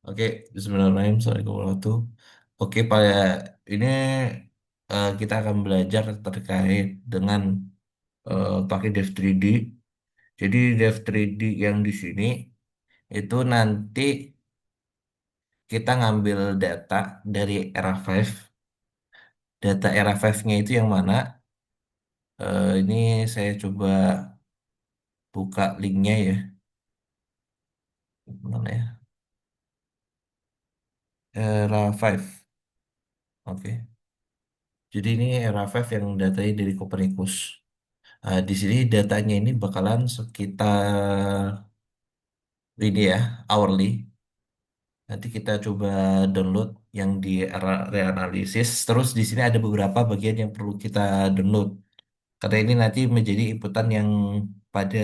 Oke, Bismillahirrahmanirrahim. Assalamualaikum warahmatullahi wabarakatuh. Oke, pada ini kita akan belajar terkait dengan pakai Dev 3D. Jadi Dev 3D yang di sini itu nanti kita ngambil data dari era 5. Data era 5-nya itu yang mana? Ini saya coba buka linknya ya. Mana ya? Era 5. Oke. Jadi ini era 5 yang datanya dari Copernicus. Di sini datanya ini bakalan sekitar ini ya, hourly. Nanti kita coba download yang di reanalisis. Terus di sini ada beberapa bagian yang perlu kita download. Karena ini nanti menjadi inputan yang pada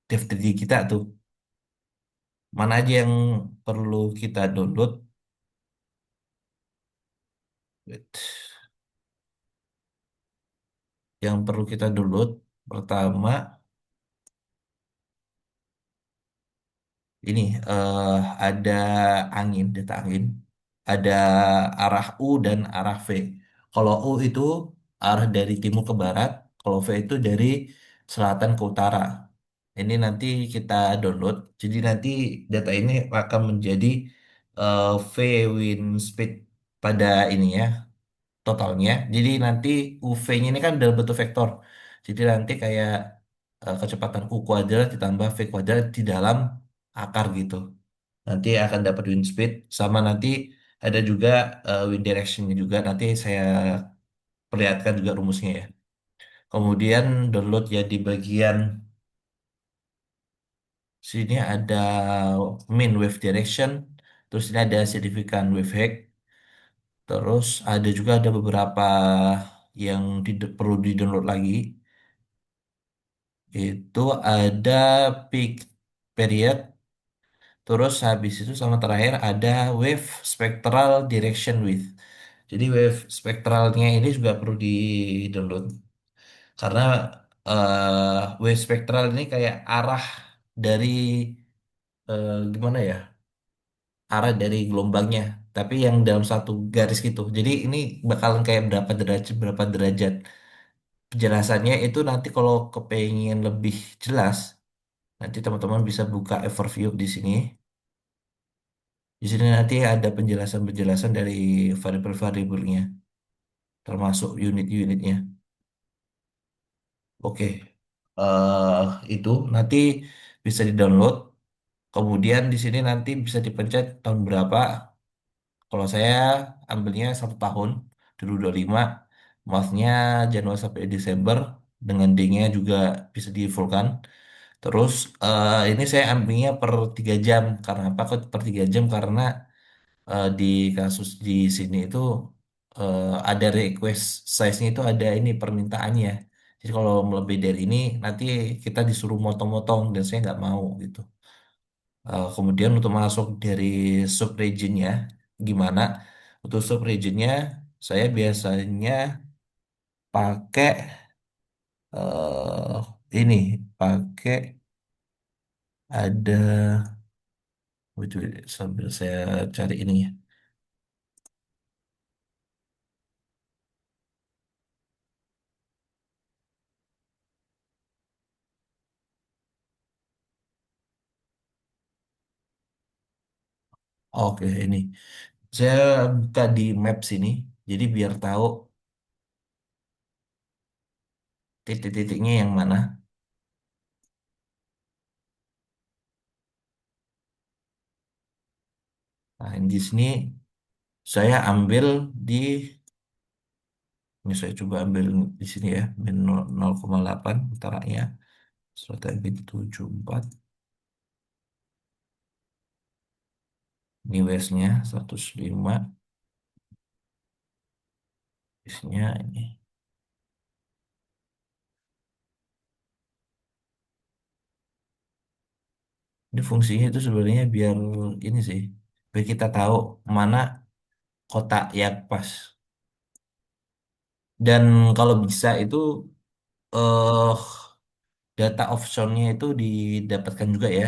dev 3D kita tuh. Mana aja yang perlu kita download? Wait. Yang perlu kita download pertama ini ada angin, data angin, ada arah U dan arah V. Kalau U itu arah dari timur ke barat, kalau V itu dari selatan ke utara. Ini nanti kita download. Jadi nanti data ini akan menjadi V wind speed pada ini ya, totalnya. Jadi nanti UV-nya ini kan dalam bentuk vektor. Jadi nanti kayak kecepatan U kuadrat ditambah V kuadrat di dalam akar gitu. Nanti akan dapat wind speed sama nanti ada juga wind direction-nya juga. Nanti saya perlihatkan juga rumusnya ya. Kemudian download ya di bagian sini ada mean wave direction. Terus ini ada significant wave height. Terus ada juga ada beberapa yang perlu di-download lagi. Itu ada peak period. Terus habis itu sama terakhir ada wave spectral direction width. Jadi wave spektralnya ini juga perlu di-download. Karena wave spektral ini kayak arah dari gimana ya? Arah dari gelombangnya. Tapi yang dalam satu garis gitu. Jadi ini bakalan kayak berapa derajat. Penjelasannya itu nanti kalau kepengen lebih jelas, nanti teman-teman bisa buka overview di sini. Di sini nanti ada penjelasan-penjelasan dari variabel-variabelnya, termasuk unit-unitnya. Oke, eh itu nanti bisa di-download. Kemudian di sini nanti bisa dipencet tahun berapa. Kalau saya ambilnya 1 tahun, 2025, monthnya Januari sampai Desember, dengan D-nya juga bisa di-fullkan. Terus ini saya ambilnya per 3 jam. Karena apa? Kok per 3 jam? Karena di kasus di sini itu ada request size-nya itu ada ini permintaannya. Jadi kalau melebihi dari ini nanti kita disuruh motong-motong dan saya nggak mau gitu. Kemudian untuk masuk dari sub-regionnya gimana? Untuk sub-regionnya saya biasanya pakai ini pakai ada. Wait, wait, sambil saya cari ini ya. Oke, ini. Saya buka di Maps ini, jadi biar tahu titik-titiknya yang mana. Nah, di sini saya ambil di, ini saya coba ambil di sini ya, min 0,8 utaranya, strategi 74. Ini westnya 105, eastnya ini. Ini fungsinya itu sebenarnya biar ini sih, biar kita tahu mana kotak yang pas. Dan kalau bisa itu eh data offshore-nya itu didapatkan juga ya.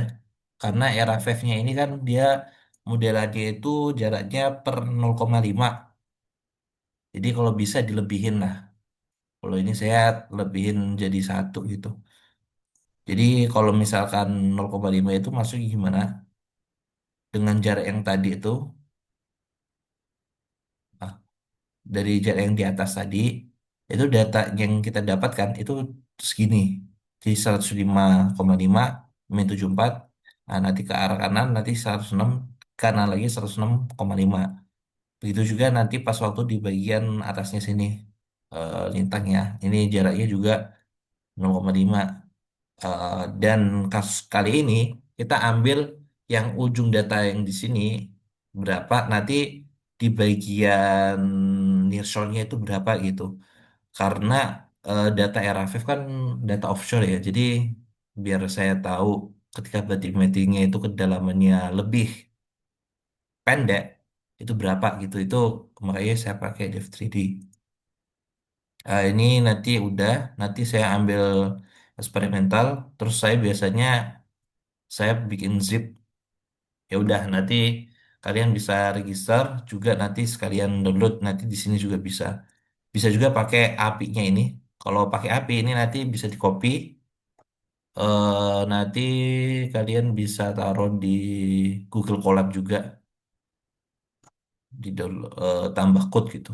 Karena era 5-nya ini kan dia modelannya itu jaraknya per 0,5. Jadi kalau bisa dilebihin lah. Kalau ini saya lebihin jadi satu gitu. Jadi kalau misalkan 0,5 itu masuk gimana? Dengan jarak yang tadi itu, ah, dari jarak yang di atas tadi, itu data yang kita dapatkan itu segini. Jadi 105,5 min 74. Nah, nanti ke arah kanan nanti 106, kanan lagi 106,5. Begitu juga nanti pas waktu di bagian atasnya sini, lintangnya. Ini jaraknya juga 0,5. Dan kasus kali ini kita ambil yang ujung data yang di sini berapa, nanti di bagian nearshore-nya itu berapa gitu. Karena data RAF kan data offshore ya, jadi biar saya tahu ketika bathymetry-nya itu kedalamannya lebih pendek itu berapa gitu. Itu makanya saya pakai Depth 3D. Ini nanti udah, nanti saya ambil eksperimental, terus saya biasanya saya bikin zip. Ya udah, nanti kalian bisa register juga, nanti sekalian download, nanti di sini juga bisa. Bisa juga pakai API-nya ini. Kalau pakai API ini nanti bisa di copy, nanti kalian bisa taruh di Google Colab juga, di download, tambah code gitu.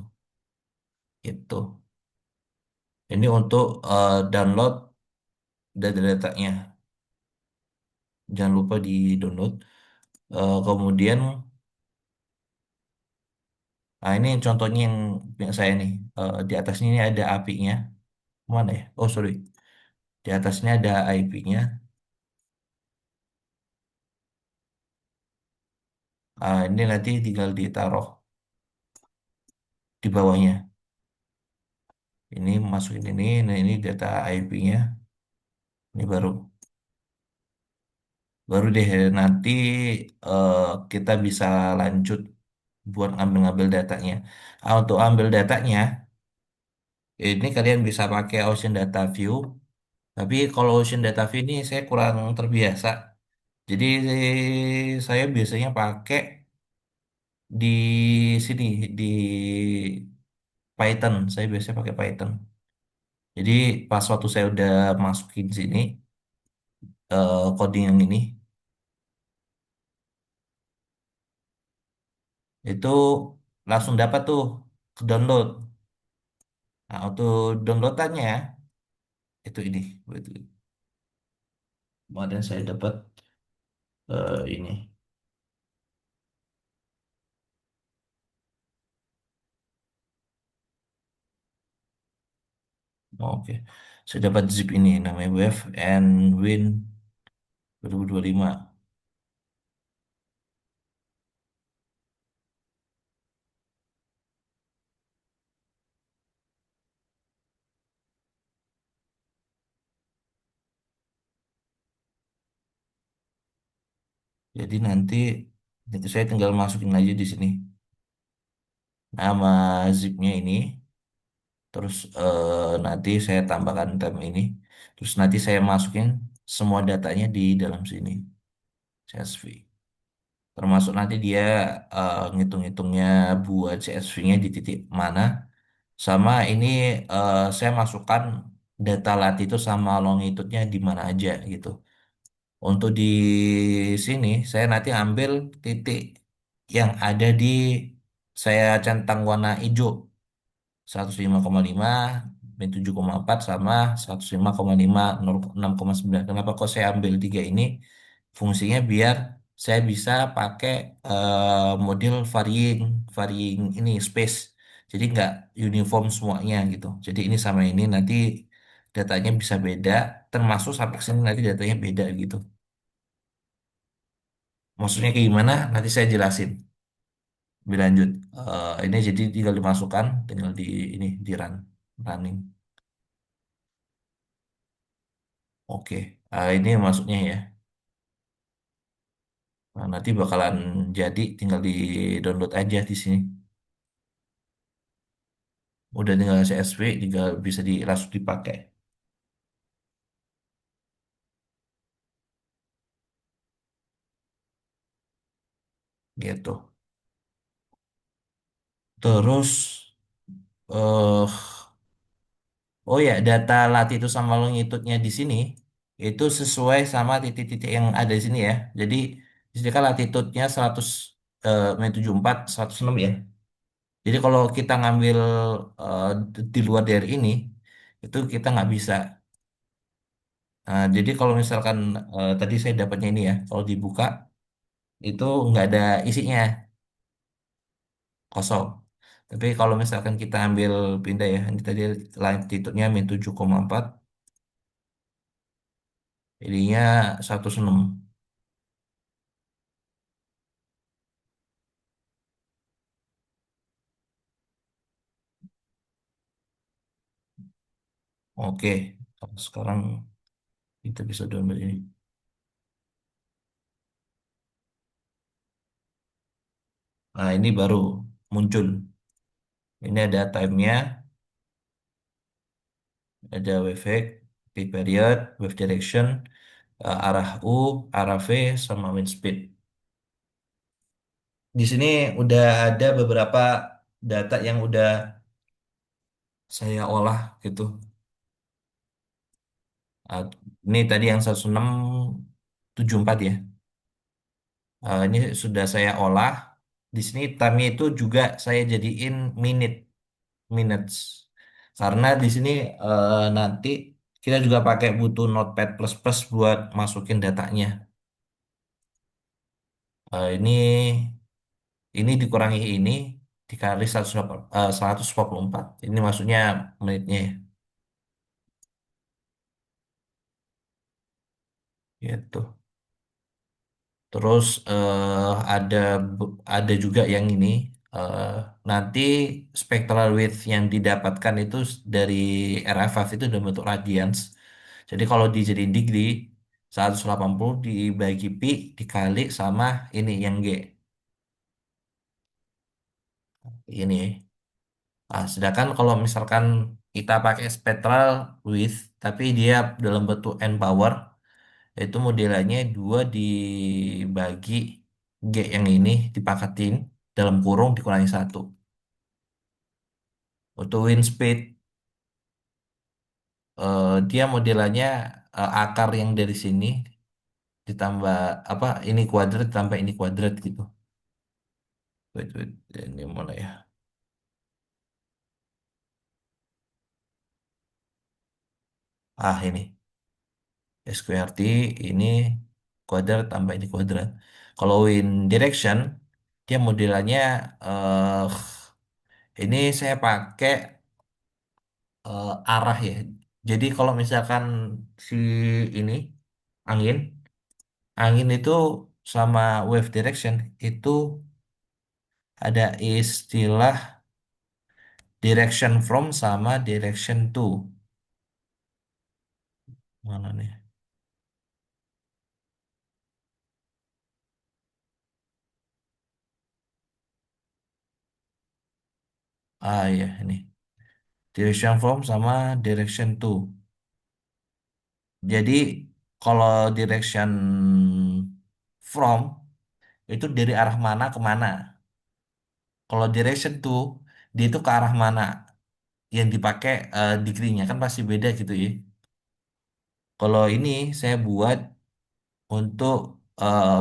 Itu. Ini untuk download data-datanya. Jangan lupa di download. Kemudian, nah ini contohnya yang punya saya nih. Di atasnya ini ada API-nya. Mana ya? Oh, sorry. Di atasnya ada IP-nya. Ini nanti tinggal ditaruh di bawahnya. Ini masukin ini. Nah, ini data IP-nya. Ini baru deh nanti eh, kita bisa lanjut buat ngambil-ngambil datanya. Untuk ambil datanya, ini kalian bisa pakai Ocean Data View. Tapi kalau Ocean Data View ini saya kurang terbiasa. Jadi saya biasanya pakai di sini, di Python. Saya biasanya pakai Python. Jadi pas waktu saya udah masukin sini, coding yang ini, itu langsung dapat tuh ke download. Nah, untuk downloadannya itu ini. Itu. Kemarin saya dapat ini. Oh, oke. Saya dapat zip ini namanya Wave and Win 2025. Jadi nanti itu saya tinggal masukin aja di sini nama zipnya ini. Terus nanti saya tambahkan tab ini. Terus nanti saya masukin semua datanya di dalam sini. CSV. Termasuk nanti dia ngitung-ngitungnya buat CSV-nya di titik mana. Sama ini saya masukkan data lat itu sama longitude-nya di mana aja gitu. Untuk di sini saya nanti ambil titik yang ada di, saya centang warna hijau. 105,5, min 7,4 sama 105,5, 6,9. Kenapa kok saya ambil tiga ini? Fungsinya biar saya bisa pakai model varying ini space. Jadi nggak uniform semuanya gitu. Jadi ini sama ini nanti datanya bisa beda, termasuk sampai sini nanti datanya beda gitu. Maksudnya kayak gimana? Nanti saya jelasin lebih lanjut. Ini jadi tinggal dimasukkan, tinggal di ini di running. Oke, ini masuknya ya. Nah, nanti bakalan jadi, tinggal di download aja di sini. Udah tinggal CSV, tinggal bisa langsung dipakai. gitu. Terus eh oh ya, data latitude sama longitudenya di sini itu sesuai sama titik-titik yang ada di sini ya. Jadi di sini kan latitudenya 100 -74 106 ya. Jadi kalau kita ngambil di luar dari ini itu kita nggak bisa. Nah, jadi kalau misalkan tadi saya dapatnya ini ya, kalau dibuka itu nggak ada isinya, kosong. Tapi kalau misalkan kita ambil pindah ya, ini tadi latitudenya min 7,4, ininya 106. Oke, sekarang kita bisa download ini. Nah, ini baru muncul. Ini ada time-nya, ada wave height, peak period, wave direction, arah U, arah V, sama wind speed. Di sini udah ada beberapa data yang udah saya olah gitu. Ah, ini tadi yang 1674 ya. Ini sudah saya olah. Di sini time-nya itu juga saya jadiin minutes. Karena di sini nanti kita juga pakai butuh Notepad++ buat masukin datanya. Ini dikurangi ini dikali 144. Ini maksudnya menitnya ya. Gitu. Terus ada juga yang ini eh, nanti spectral width yang didapatkan itu dari RFF itu dalam bentuk radians. Jadi kalau dijadiin degree 180 dibagi pi dikali sama ini yang G ini. Nah, sedangkan kalau misalkan kita pakai spectral width tapi dia dalam bentuk N power itu modelannya 2 dibagi G yang ini dipakatin dalam kurung dikurangi satu. Untuk wind speed dia modelannya akar yang dari sini ditambah apa ini kuadrat ditambah ini kuadrat gitu. Wait, ini mana ya? Ah ini SQRT ini kuadrat tambah ini kuadrat. Kalau wind direction dia modelannya eh ini saya pakai arah ya. Jadi kalau misalkan si ini angin, angin itu sama wave direction itu ada istilah direction from sama direction to. Mana nih? Ah ya ini. Direction from sama direction to. Jadi kalau direction from itu dari arah mana ke mana. Kalau direction to dia itu ke arah mana yang dipakai degree-nya kan pasti beda gitu ya. Kalau ini saya buat untuk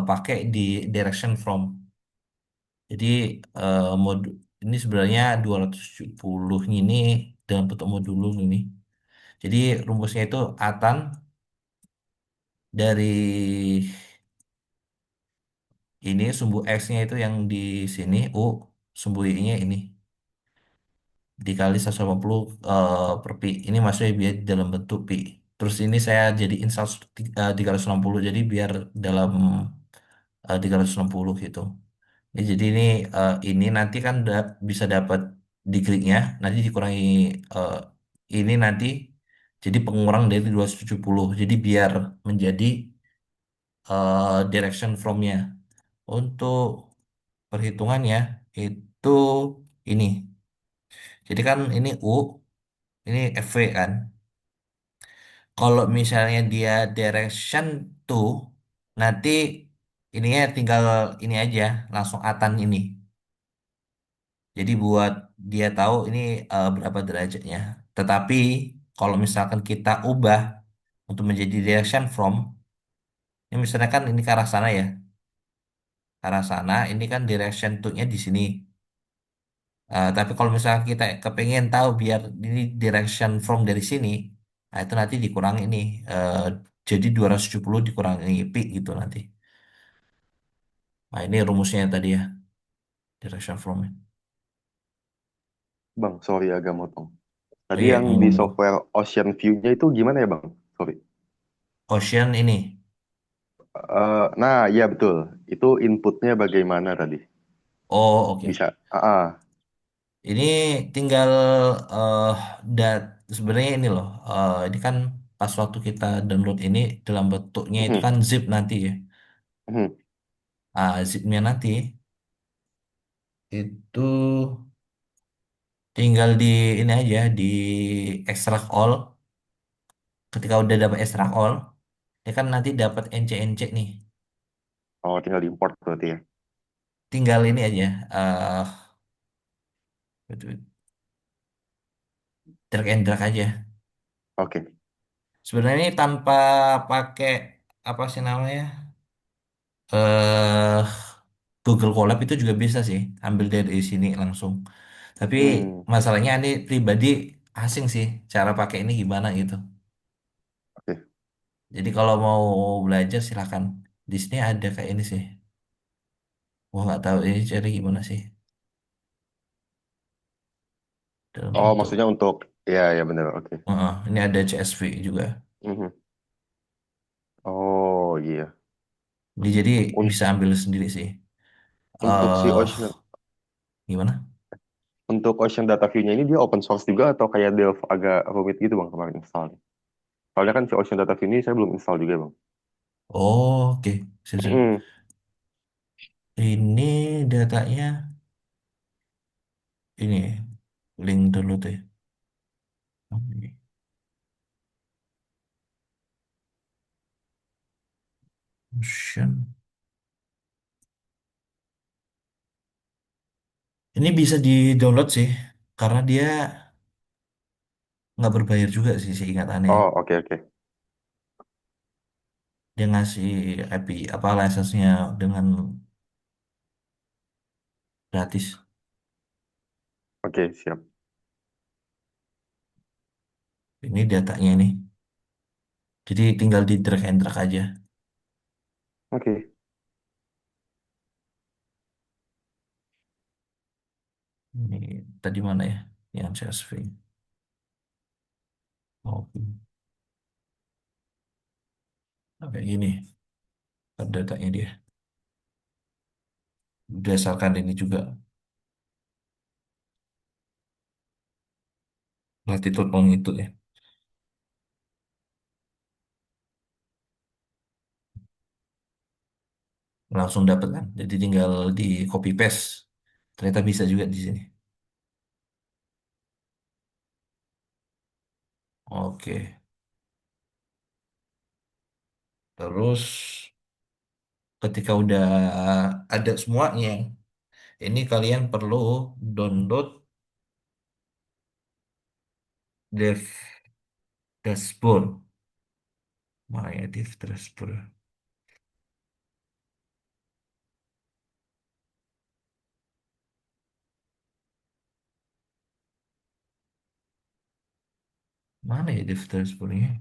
pakai di direction from. Jadi ini sebenarnya 270 ini dalam bentuk modulus ini. Jadi rumusnya itu atan dari ini sumbu X-nya itu yang di sini U, sumbu Y-nya ini dikali 180 per pi. Ini maksudnya biar dalam bentuk pi. Terus ini saya jadiin 360 jadi biar dalam 360 gitu. Jadi ini nanti kan bisa dapat degree-nya, nanti dikurangi eh, ini nanti jadi pengurang dari 270. Jadi biar menjadi direction from-nya. Untuk perhitungannya itu ini. Jadi kan ini U, ini FV kan. Kalau misalnya dia direction to, nanti ininya tinggal ini aja, langsung atan ini. Jadi buat dia tahu ini berapa derajatnya. Tetapi kalau misalkan kita ubah untuk menjadi direction from, ini misalnya kan ini ke arah sana ya, ke arah sana, ini kan direction to-nya di sini. Tapi kalau misalkan kita kepengen tahu biar ini direction from dari sini, nah itu nanti dikurangi ini. eh, jadi 270 dikurangi pi gitu nanti. Nah ini rumusnya tadi ya, direction from. Bang, sorry agak motong. Tadi Iya, yang di ngomong dong. software Ocean View-nya itu gimana ya, Bang? Sorry. Ocean ini. Nah, ya betul. Itu inputnya bagaimana tadi? Oh, oke. Bisa. Ini tinggal eh dat sebenarnya ini loh. Ini kan pas waktu kita download ini dalam bentuknya itu Mhm, kan zip nanti ya. mhm. Zipnya nanti itu tinggal di ini aja di extract all. Ketika udah dapat extract all, ya kan nanti dapat NC nih. Oh, tinggal diimport berarti ya. Tinggal ini aja drag and drag aja. Oke. Sebenarnya ini tanpa pakai apa sih namanya? eh Google Colab itu juga bisa sih, ambil dari sini langsung. Tapi Hmm, masalahnya ini pribadi asing sih, cara pakai ini gimana gitu. oke. Jadi kalau mau belajar silakan. Di sini ada kayak ini sih. Gua nggak tahu ini cari gimana sih dalam Oh, bentuk. maksudnya untuk ya ya benar. Oke. Ini ada CSV juga. Mhm. Oh, iya. Jadi Un- bisa ambil sendiri sih. untuk si eh Ocean Gimana? untuk Ocean Data View-nya ini dia open source juga atau kayak Delve agak rumit gitu, Bang, kemarin installnya? Soalnya kan si Ocean Data View ini saya belum install juga, Bang. Oh, oke. Sip, sip. Mhm. Ini datanya ini link download ya. Ocean. Ini bisa di-download sih, karena dia nggak berbayar juga sih seingatannya. Oh, oke oke. Dia ngasih API apa license-nya dengan gratis. Oke, siap. Ini datanya ini. Jadi tinggal di drag and drag aja. Oke. Ini tadi mana ya? Yang CSV. Oke. Nah, kayak gini. Datanya dia. Berdasarkan ini juga latitude longitude ya. Langsung dapat kan. Jadi tinggal di copy paste. Ternyata bisa juga di sini. Oke. Terus ketika udah ada semuanya, ini kalian perlu download Dev Dashboard. Mana ya Dev Dashboard? Mana ya Dev Dashboardnya?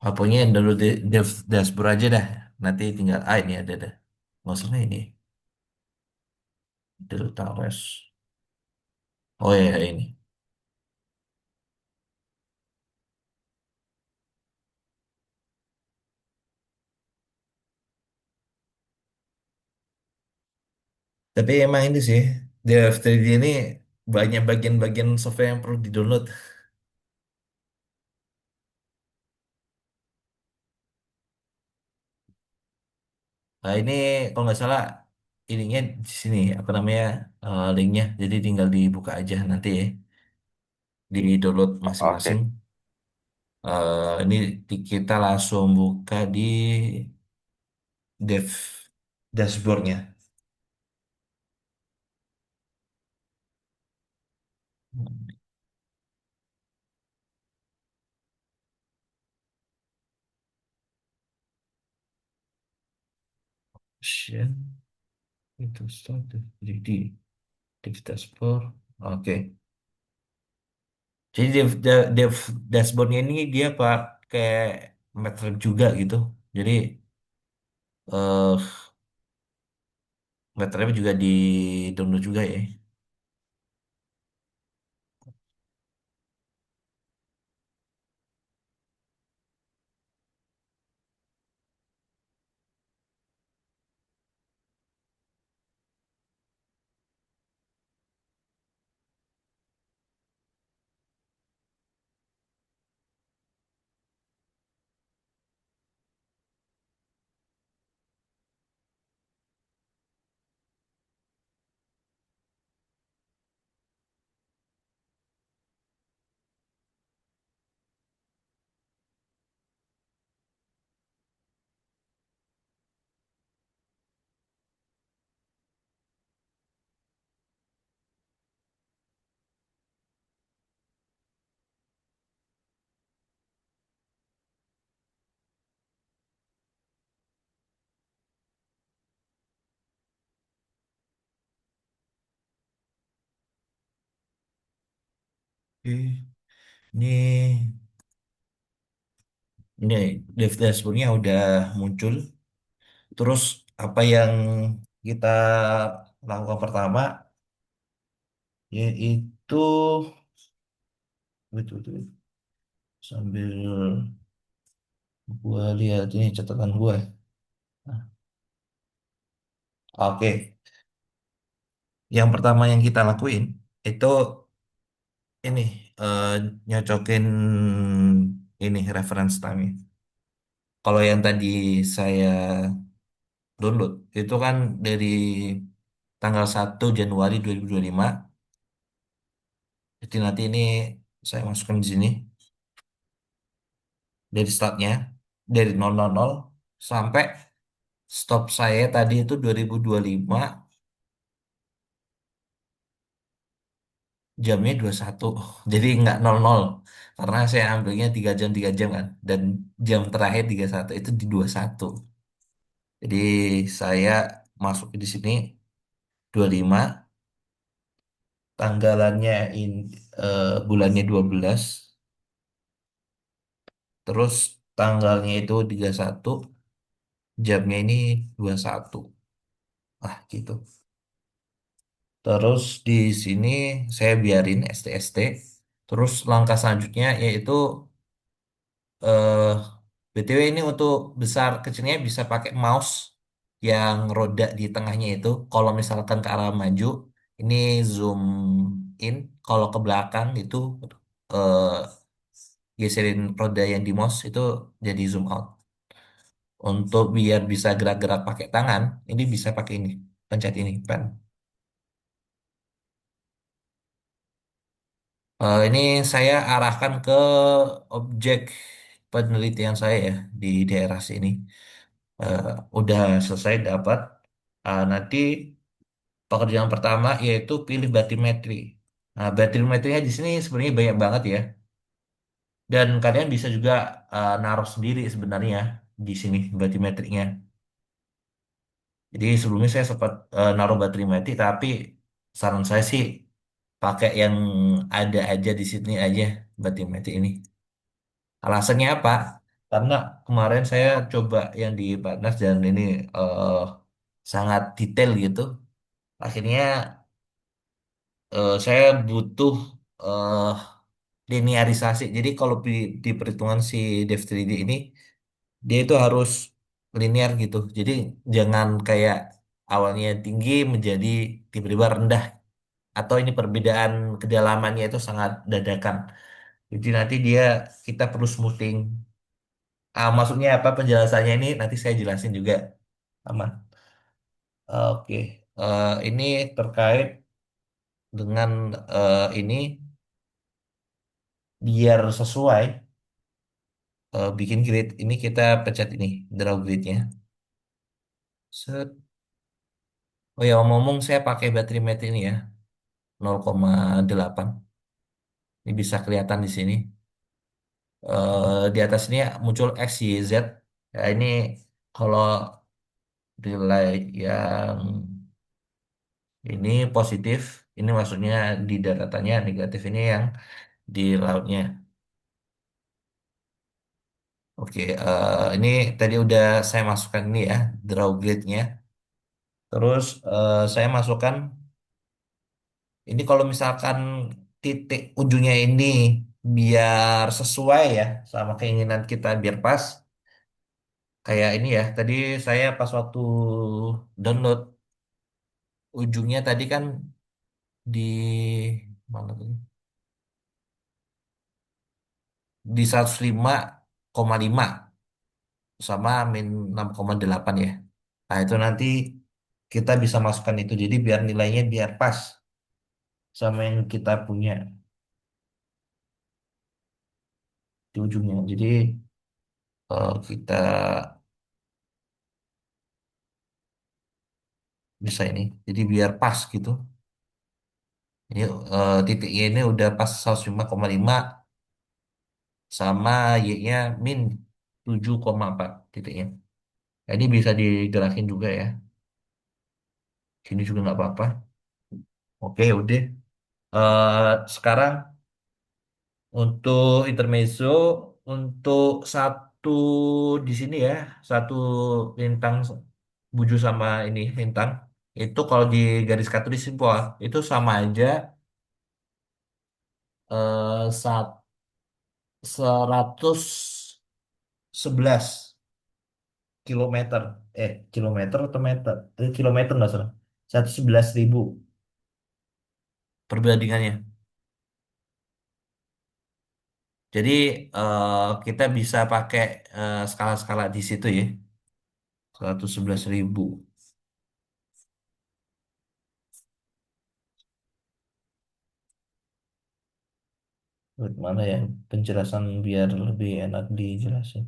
Apanya download Dev Dashboard aja dah. Nanti tinggal ini ada dah. Maksudnya ini Delta OS. Oh ya ini. Tapi emang ini sih Dev 3D ini banyak bagian-bagian software yang perlu di-download. Nah ini kalau nggak salah ininya di sini apa namanya linknya. Jadi tinggal dibuka aja nanti ya di download Oke. masing-masing. Ini kita langsung buka di dev dashboardnya. Option itu start jadi dev dashboard. Oke. Jadi dev dashboardnya ini dia pakai MATLAB juga gitu. Jadi eh MATLAB juga di download juga ya. Oke. Ini ini dev dashboardnya udah muncul. Terus apa yang kita lakukan pertama yaitu betul sambil gua lihat ini catatan gua. Nah, oke, yang pertama yang kita lakuin itu ini eh, nyocokin ini reference time. Kalau yang tadi saya download itu kan dari tanggal 1 Januari 2025. Jadi nanti ini saya masukkan di sini dari startnya dari 000 sampai stop saya tadi itu 2025 jamnya 21. Jadi nggak 00 karena saya ambilnya 3 jam kan dan jam terakhir 31 itu di 21. Jadi saya masuk di sini 25, tanggalannya bulannya 12, terus tanggalnya itu 31, jamnya ini 21. Ah gitu. Terus di sini saya biarin STST. Terus langkah selanjutnya yaitu eh BTW ini untuk besar kecilnya bisa pakai mouse yang roda di tengahnya itu. Kalau misalkan ke arah maju, ini zoom in. Kalau ke belakang itu eh, geserin roda yang di mouse itu jadi zoom out. Untuk biar bisa gerak-gerak pakai tangan, ini bisa pakai ini, pencet ini, pen. Ini saya arahkan ke objek penelitian saya ya di daerah sini. Eh, udah selesai dapat. Nanti pekerjaan pertama yaitu pilih batimetri. Nah, batimetrinya di sini sebenarnya banyak banget ya. Dan kalian bisa juga naruh sendiri sebenarnya di sini batimetrinya. Jadi sebelumnya saya sempat naruh batimetri, tapi saran saya sih pakai yang ada aja di sini aja batimetri ini. Alasannya apa? Karena kemarin saya coba yang di Badnas dan ini eh, sangat detail gitu. Akhirnya saya butuh eh, linearisasi. Jadi kalau di perhitungan si Dev 3D ini dia itu harus linear gitu. Jadi jangan kayak awalnya tinggi menjadi tiba-tiba rendah atau ini perbedaan kedalamannya itu sangat dadakan. Jadi nanti kita perlu smoothing. Maksudnya apa penjelasannya ini nanti saya jelasin juga. Aman. Oke. Ini terkait dengan ini biar sesuai. bikin grid. Ini kita pencet ini, draw gridnya. Set. Oh ya, ngomong saya pakai baterai mate ini ya, 0,8. Ini bisa kelihatan di sini. Di atas ini muncul X, Y, Z. Ya, ini kalau relay yang ini positif, ini maksudnya di daratannya, negatif ini yang di lautnya. Oke, ini tadi udah saya masukkan ini ya, draw grid-nya. Terus saya masukkan ini kalau misalkan titik ujungnya ini biar sesuai ya sama keinginan kita biar pas. Kayak ini ya, tadi saya pas waktu download ujungnya tadi kan di mana tadi? Di 105,5 sama -6,8 ya. Nah, itu nanti kita bisa masukkan itu jadi biar nilainya biar pas sama yang kita punya di ujungnya. Jadi kita bisa ini. Jadi biar pas gitu. Ini titiknya ini udah pas 105,5 sama Y-nya -7,4 titiknya. Nah, ini bisa digerakin juga ya. Sini juga nggak apa-apa. Oke, udah. Sekarang untuk intermezzo, untuk satu di sini ya, satu lintang buju sama ini lintang, itu kalau di garis katulistiwa itu sama aja 111 kilometer, kilometer atau meter, kilometer nggak salah, 111.000 perbandingannya. Jadi kita bisa pakai skala-skala di situ ya, 111.000. Mana ya penjelasan biar lebih enak dijelasin.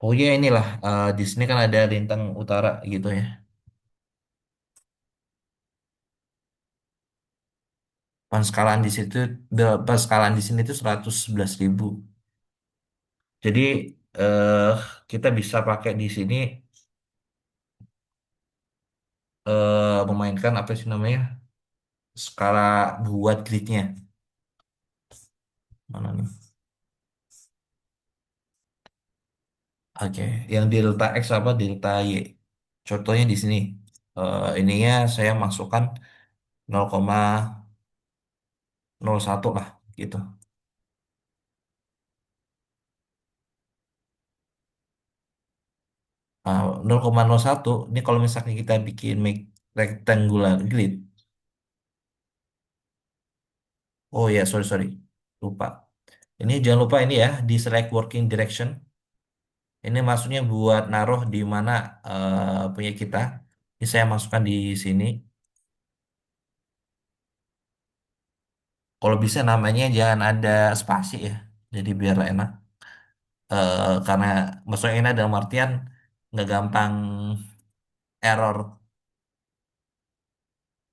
Pokoknya inilah di sini kan ada lintang utara gitu ya. Penskalan di situ, penskalan di sini itu 111.000. Jadi eh kita bisa pakai di sini memainkan apa sih namanya skala buat gridnya. Mana nih? Oke, yang delta X apa delta Y. Contohnya di sini. Ininya saya masukkan 0,01 lah gitu. 0,01 ini kalau misalnya kita bikin make rectangular grid. Oh ya, sorry sorry. Lupa. Ini jangan lupa ini ya, di select working direction. Ini maksudnya buat naruh di mana punya kita. Ini saya masukkan di sini. Kalau bisa namanya jangan ada spasi ya. Jadi biar enak. Karena maksudnya ini dalam artian nggak gampang error.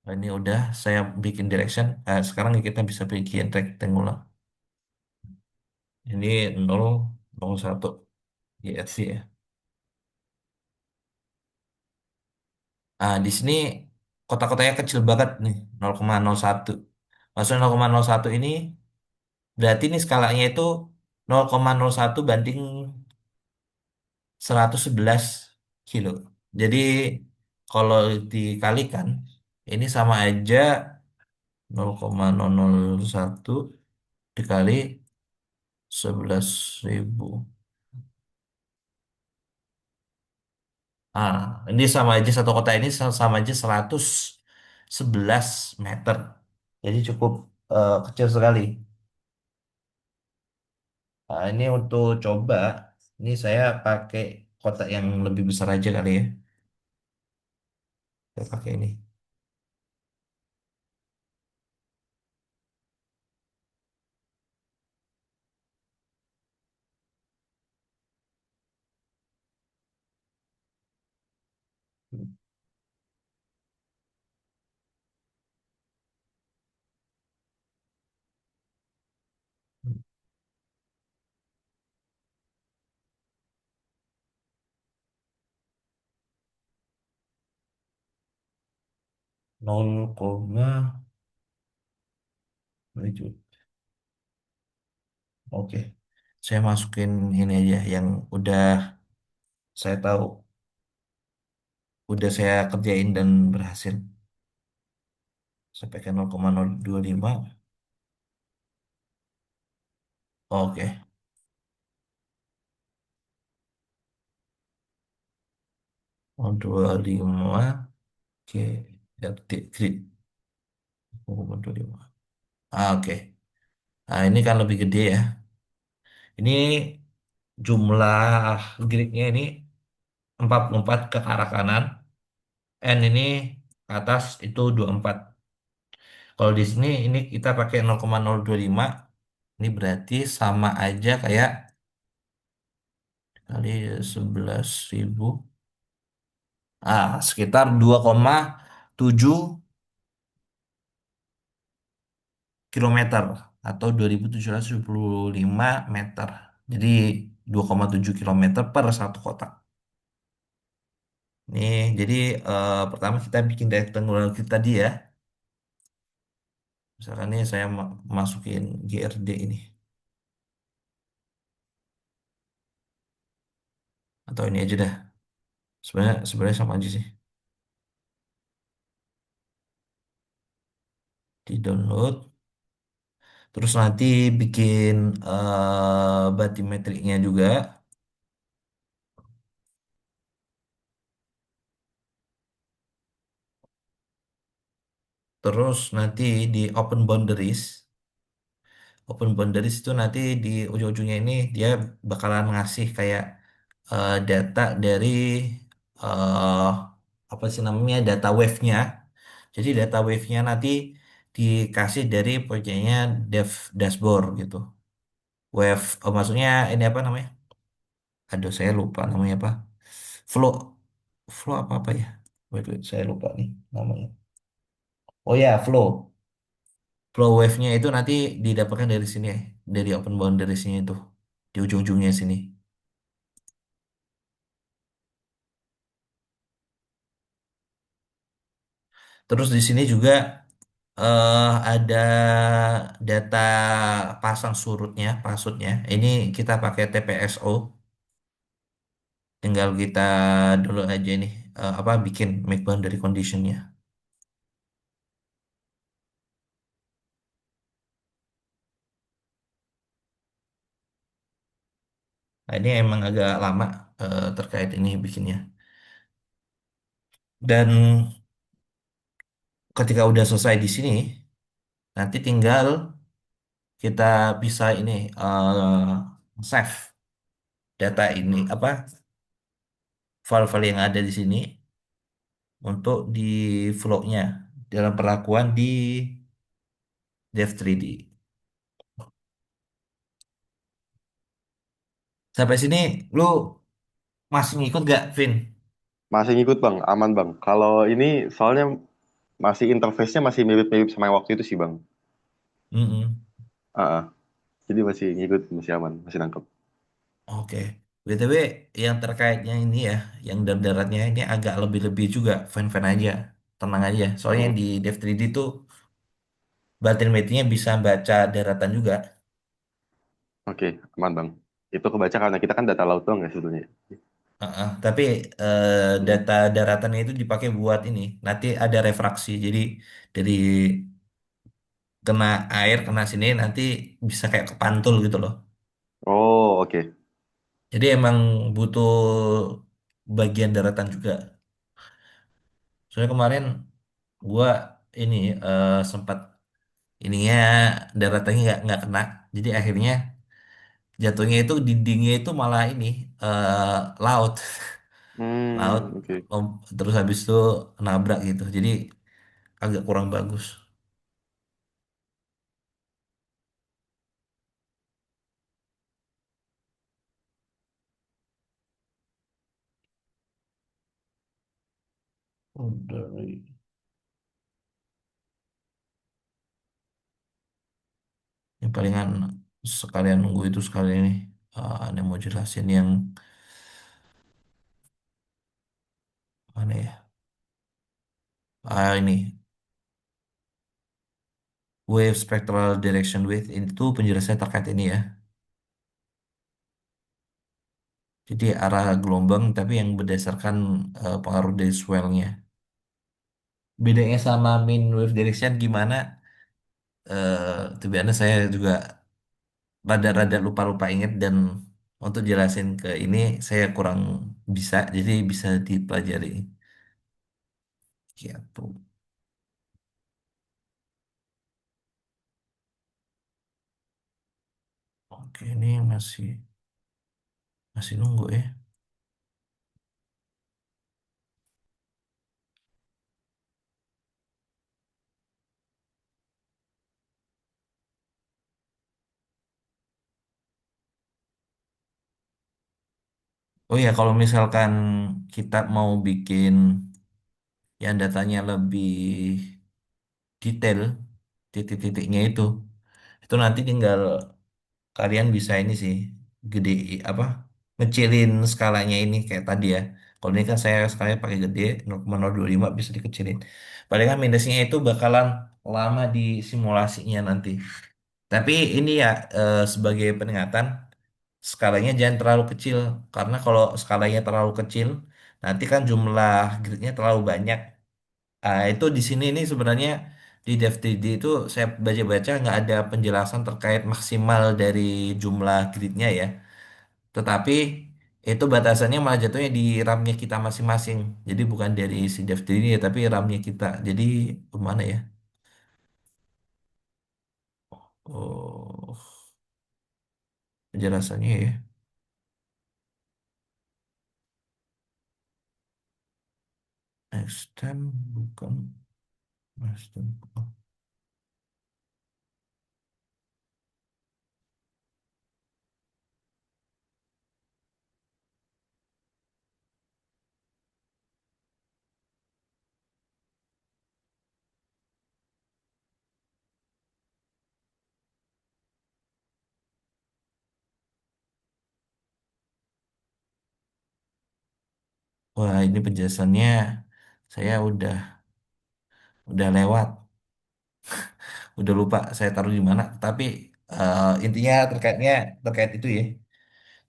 Nah, ini udah saya bikin direction. Sekarang kita bisa bikin rectangular. Ini 0,01 YFC ya. Di sini kota-kotanya kecil banget nih, 0,01. Maksudnya 0,01 ini berarti nih skalanya itu 0,01 banding 111 kilo. Jadi kalau dikalikan ini sama aja 0,001 dikali 11.000. Ah, ini sama aja satu kota ini sama aja 111 meter. Jadi cukup kecil sekali. Nah, ini untuk coba, ini saya pakai kotak yang lebih besar aja kali ya. Saya pakai ini. 0,7. Oke. Saya masukin ini aja yang udah saya tahu, udah saya kerjain dan berhasil. Sampai ke 0,025. Oke. 0,25. Oke. Grid. 0,25. Oke. Nah, ini kan lebih gede ya. Ini jumlah gridnya ini 44 ke arah kanan. N ini ke atas itu 24. Kalau di sini ini kita pakai 0,025. Ini berarti sama aja kayak kali 11.000. Sekitar 2,7 kilometer atau 2.775 meter. Jadi 2,7 kilometer per satu kotak. Nih, jadi pertama kita bikin rectangle kita tadi ya. Misalkan nih saya masukin GRD ini. Atau ini aja dah. Sebenarnya sebenarnya sama aja sih. Di download. Terus nanti bikin batimetriknya juga. Terus nanti di open boundaries. Open boundaries itu nanti di ujung-ujungnya ini dia bakalan ngasih kayak data dari eh apa sih namanya data wave-nya. Jadi data wave-nya nanti dikasih dari proyeknya dev dashboard gitu. Wave, maksudnya ini apa namanya? Aduh, saya lupa namanya apa. Flow, flow apa apa ya? Wait, wait, saya lupa nih namanya. Oh ya, flow. Flow wave-nya itu nanti didapatkan dari sini ya, dari open boundariesnya itu di ujung-ujungnya sini. Terus di sini juga ada data pasang surutnya, pasutnya. Ini kita pakai TPSO. Tinggal kita dulu aja nih apa bikin make boundary conditionnya. Nah, ini emang agak lama terkait ini bikinnya. Dan ketika udah selesai di sini, nanti tinggal kita bisa ini save data ini apa file-file yang ada di sini untuk di flow-nya dalam perlakuan di Dev3D. Sampai sini lu masih ngikut gak, Vin? Masih ngikut bang, aman bang. Kalau ini soalnya masih interface-nya masih mirip-mirip sama yang waktu itu sih bang. Mm-mm. Ah, ah. Jadi masih ngikut, masih aman, masih nangkep. Oke. BTW yang terkaitnya ini ya, yang darat-daratnya ini agak lebih-lebih juga, fan-fan aja. Tenang aja. Soalnya Hmm. di Dev3D tuh batin meetingnya bisa baca daratan juga. Oke, aman bang. Itu kebaca karena kita kan data laut doang ya sebetulnya. Tapi Hmm. data daratannya itu dipakai buat ini. Nanti ada refraksi. Jadi dari kena air, kena sini nanti bisa kayak kepantul gitu loh. Oh, oke. Jadi emang butuh bagian daratan juga. Soalnya kemarin gua ini sempat ininya daratannya nggak kena. Jadi akhirnya jatuhnya itu dindingnya itu malah ini laut. laut, Oke. terus habis itu nabrak gitu. Jadi agak kurang bagus. Oh, dari yang palingan sekalian nunggu itu sekali ini. Ada mau jelasin yang mana ya? Ini wave spectral direction wave itu penjelasannya terkait ini ya. Jadi arah gelombang tapi yang berdasarkan pengaruh dari swellnya. Bedanya sama mean wave direction gimana? To be honest, saya juga rada-rada lupa-lupa inget dan untuk jelasin ke ini saya kurang bisa, jadi bisa dipelajari gitu. Oke, ini masih nunggu ya. Oh ya, kalau misalkan kita mau bikin yang datanya lebih detail, titik-titiknya itu nanti tinggal kalian bisa ini sih, gede apa, ngecilin skalanya ini kayak tadi ya. Kalau ini kan saya skalanya pakai gede 0,025 bisa dikecilin. Palingan minusnya itu bakalan lama di simulasinya nanti. Tapi ini ya sebagai peringatan, skalanya jangan terlalu kecil karena kalau skalanya terlalu kecil nanti kan jumlah gridnya terlalu banyak. Itu di sini ini sebenarnya di DFTD itu saya baca-baca nggak ada penjelasan terkait maksimal dari jumlah gridnya ya. Tetapi itu batasannya malah jatuhnya di RAM-nya kita masing-masing. Jadi bukan dari si DFTD ya, tapi RAM-nya kita. Jadi gimana ya? Oh, penjelasannya ya. Extend bukan extend. Wah, ini penjelasannya saya udah lewat, udah lupa saya taruh di mana. Tapi intinya terkait itu ya.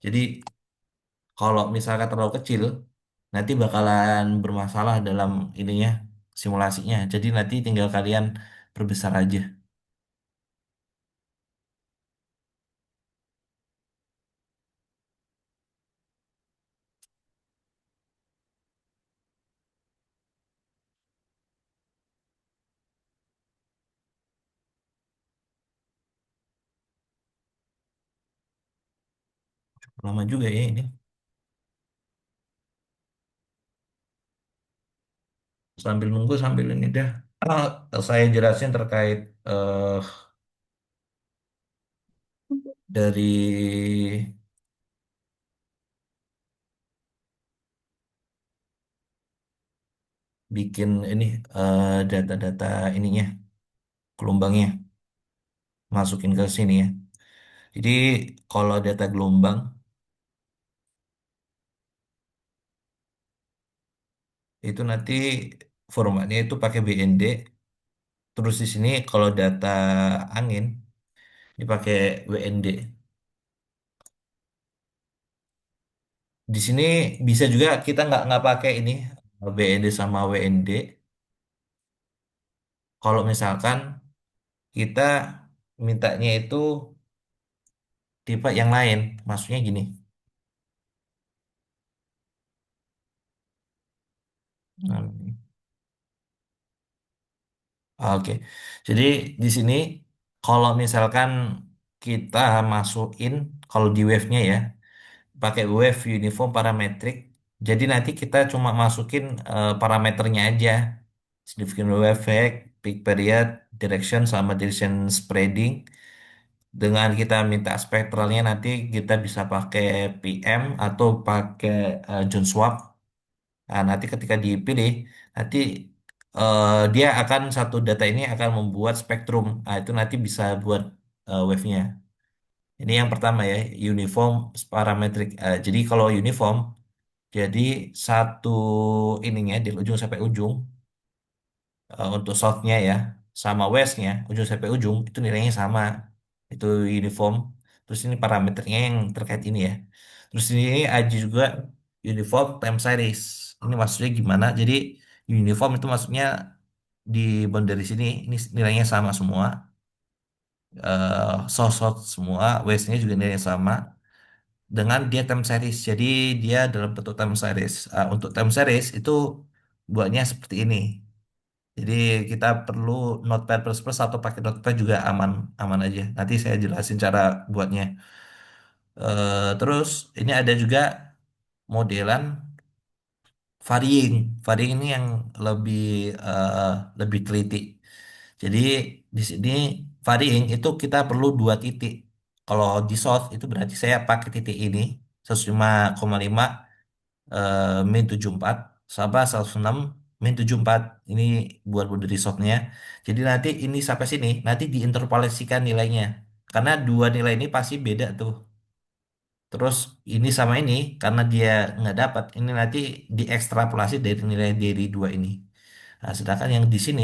Jadi kalau misalkan terlalu kecil, nanti bakalan bermasalah dalam ininya simulasinya. Jadi nanti tinggal kalian perbesar aja. Lama juga ya ini. Sambil nunggu sambil ini dah. Saya jelasin terkait eh, dari bikin ini data-data ininya, gelombangnya, masukin ke sini ya. Jadi kalau data gelombang itu nanti formatnya itu pakai BND. Terus di sini kalau data angin dipakai WND. Di sini bisa juga kita nggak pakai ini BND sama WND. Kalau misalkan kita mintanya itu tipe yang lain, maksudnya gini. Hmm, Oke, jadi di sini kalau misalkan kita masukin kalau di wave-nya ya pakai wave uniform parametric. Jadi nanti kita cuma masukin parameternya aja. Significant wave effect, peak period, direction, sama direction spreading. Dengan kita minta spektralnya nanti kita bisa pakai PM atau pakai Jones Swap. Nah, nanti ketika dipilih, nanti dia akan satu data ini akan membuat spektrum. Nah, itu nanti bisa buat wave-nya. Ini yang pertama ya, uniform parametric. Jadi kalau uniform, jadi satu ininya dari ujung sampai ujung untuk south-nya ya, sama west-nya, ujung sampai ujung itu nilainya sama. Itu uniform. Terus ini parameternya yang terkait ini ya. Terus ini ada juga uniform time series. Ini maksudnya gimana? Jadi uniform itu maksudnya di boundary sini ini nilainya sama semua. South semua, west-nya juga nilainya sama dengan dia time series. Jadi dia dalam bentuk time series. Untuk time series itu buatnya seperti ini. Jadi kita perlu Notepad++ atau pakai Notepad juga aman aman aja. Nanti saya jelasin cara buatnya. Terus ini ada juga modelan varying. Varying ini yang lebih eh, lebih teliti. Jadi di sini varying itu kita perlu dua titik. Kalau di source itu berarti saya pakai titik ini 105,5 min 74 sampai 106 min 74 ini buat boundary softnya. Jadi nanti ini sampai sini nanti diinterpolasikan nilainya karena dua nilai ini pasti beda tuh. Terus ini sama ini karena dia nggak dapat ini nanti diekstrapolasi dari nilai dari dua ini. Nah, sedangkan yang di sini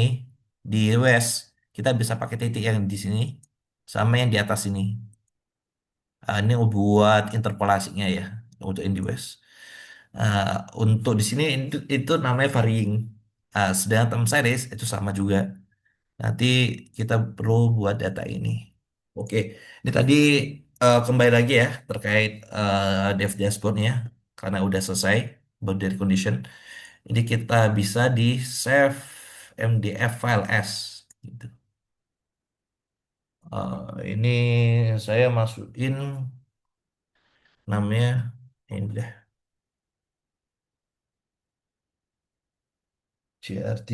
di west kita bisa pakai titik yang di sini sama yang di atas ini. Ini buat interpolasinya ya untuk in the west. Untuk di sini itu namanya varying. Sedangkan time series itu sama juga. Nanti kita perlu buat data ini. Oke, ini tadi kembali lagi ya terkait dev dashboardnya karena udah selesai boundary condition. Ini kita bisa di save MDF file as. Gitu. Ini saya masukin namanya ini dah CRT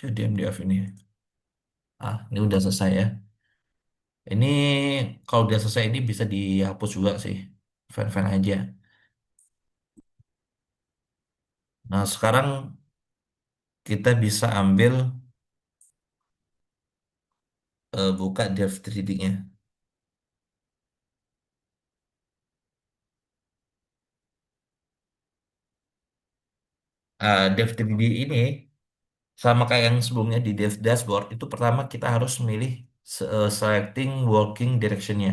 jadi MDF ini. Ini udah selesai ya. Ini kalau udah selesai ini bisa dihapus juga sih. Fan-fan aja. Nah, sekarang kita bisa ambil buka Dev 3D-nya. Dev 3D ini sama kayak yang sebelumnya di Dev Dashboard, itu pertama kita harus milih selecting working direction-nya.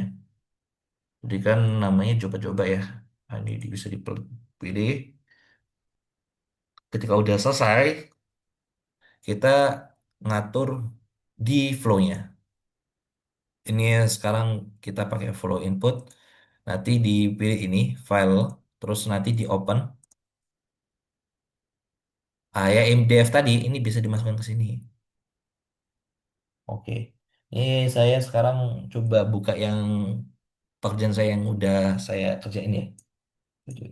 Jadi kan namanya coba-coba ya. Ini bisa dipilih. Ketika udah selesai, kita ngatur di flow-nya. Ini sekarang kita pakai flow input. Nanti dipilih ini file, terus nanti di open. Ya MDF tadi ini bisa dimasukkan ke sini. Oke. Ini saya sekarang coba buka yang pekerjaan saya yang udah saya kerjain ya. Gitu.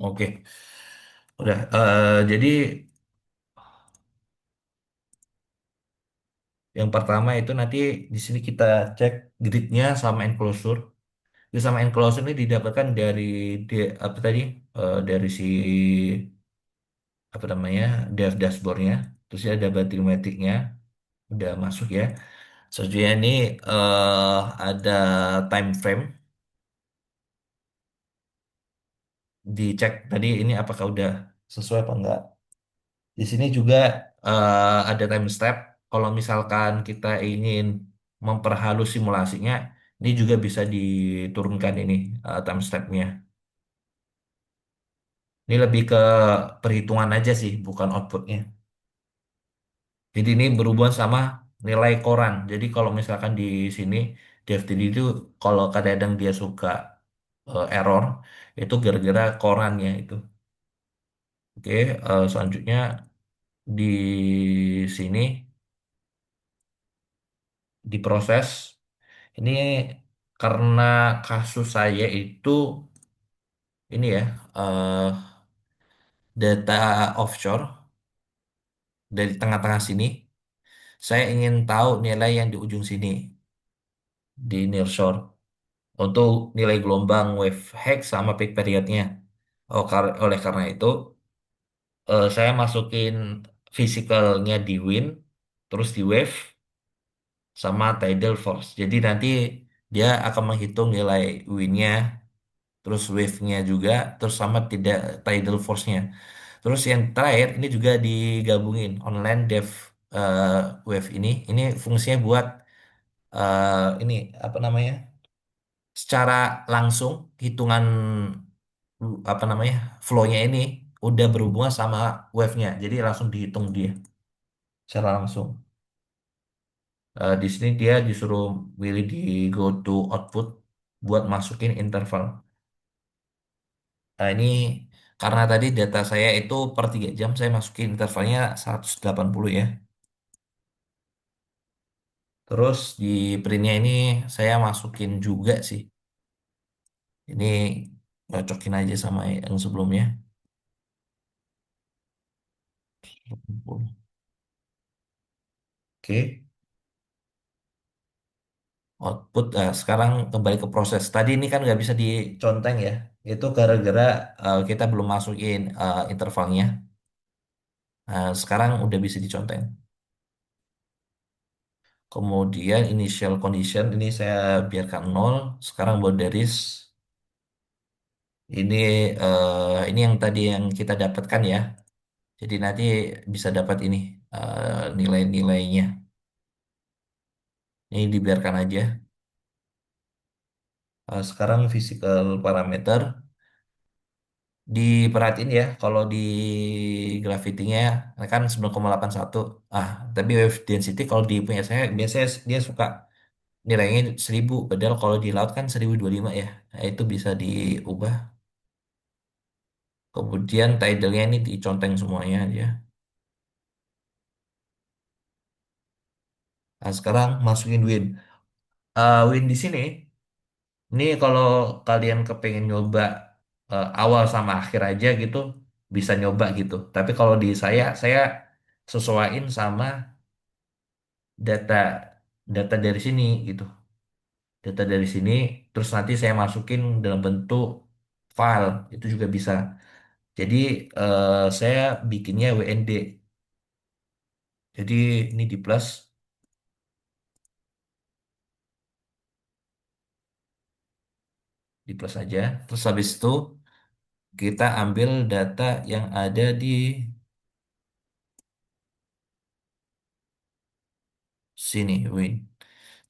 Oke. Udah. Jadi yang pertama itu nanti di sini kita cek gridnya sama enclosure. Jadi sama enclosure ini didapatkan dari apa tadi? Dari si apa namanya dashboardnya. Terus ya ada batriometricnya udah masuk ya. Selanjutnya ini ada time frame dicek tadi ini apakah udah sesuai apa enggak. Di sini juga ada time step. Kalau misalkan kita ingin memperhalus simulasinya, ini juga bisa diturunkan ini time stepnya. Ini lebih ke perhitungan aja sih, bukan outputnya. Jadi ini berhubungan sama nilai koran. Jadi kalau misalkan di sini di FTD itu kalau kadang-kadang dia suka error itu gara-gara korannya itu. Oke, selanjutnya di sini diproses. Ini karena kasus saya itu ini ya, data offshore dari tengah-tengah sini. Saya ingin tahu nilai yang di ujung sini di nearshore untuk nilai gelombang wave hex sama peak periodnya. Oleh karena itu, saya masukin physicalnya di wind, terus di wave sama tidal force. Jadi nanti dia akan menghitung nilai windnya, terus wave-nya juga, terus sama tidak tidal force-nya. Terus yang terakhir ini juga digabungin online dev eh, wave ini fungsinya buat ini apa namanya? Secara langsung hitungan apa namanya? Flow-nya ini udah berhubungan sama wave-nya. Jadi langsung dihitung dia secara langsung. Di sini dia disuruh pilih di go to output buat masukin interval. Nah, ini karena tadi data saya itu per 3 jam saya masukin intervalnya 180 ya. Terus di printnya ini saya masukin juga sih. Ini cocokin aja sama yang sebelumnya. Oke, output. Sekarang kembali ke proses. Tadi ini kan nggak bisa diconteng ya. Itu gara-gara kita belum masukin intervalnya. Nah, sekarang udah bisa diconteng. Kemudian initial condition ini saya biarkan nol. Sekarang boundaries ini yang tadi yang kita dapatkan ya. Jadi nanti bisa dapat ini nilai-nilainya. Ini dibiarkan aja. Sekarang physical parameter diperhatiin ya. Kalau di gravity-nya kan 9,81. Tapi wave density kalau di punya saya biasanya dia suka nilainya 1000. Padahal kalau di laut kan 1025 ya. Nah, itu bisa diubah. Kemudian tidalnya ini diconteng semuanya aja. Nah, sekarang masukin wind. Wind di sini, ini kalau kalian kepengen nyoba awal sama akhir aja gitu, bisa nyoba gitu. Tapi kalau di saya sesuaiin sama data data dari sini gitu. Data dari sini, terus nanti saya masukin dalam bentuk file, itu juga bisa. Jadi saya bikinnya WND. Jadi ini di plus aja. Terus habis itu kita ambil data yang ada di sini, Win.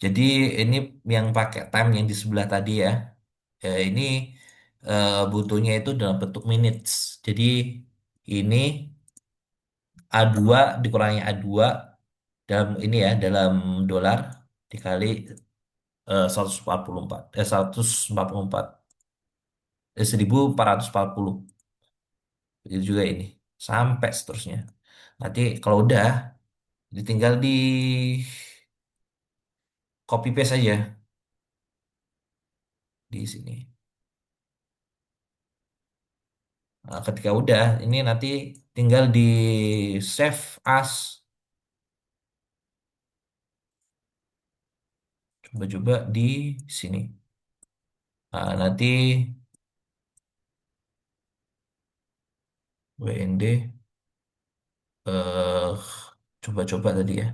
Jadi ini yang pakai time yang di sebelah tadi ya. Ini butuhnya itu dalam bentuk minutes. Jadi ini A2 dikurangi A2 dalam ini ya dalam dolar dikali 144 144 1440 itu juga ini sampai seterusnya. Nanti kalau udah ditinggal di copy paste aja di sini. Nah, ketika udah, ini nanti tinggal di save as. Coba-coba di sini. Nah, nanti WND eh coba-coba tadi ya.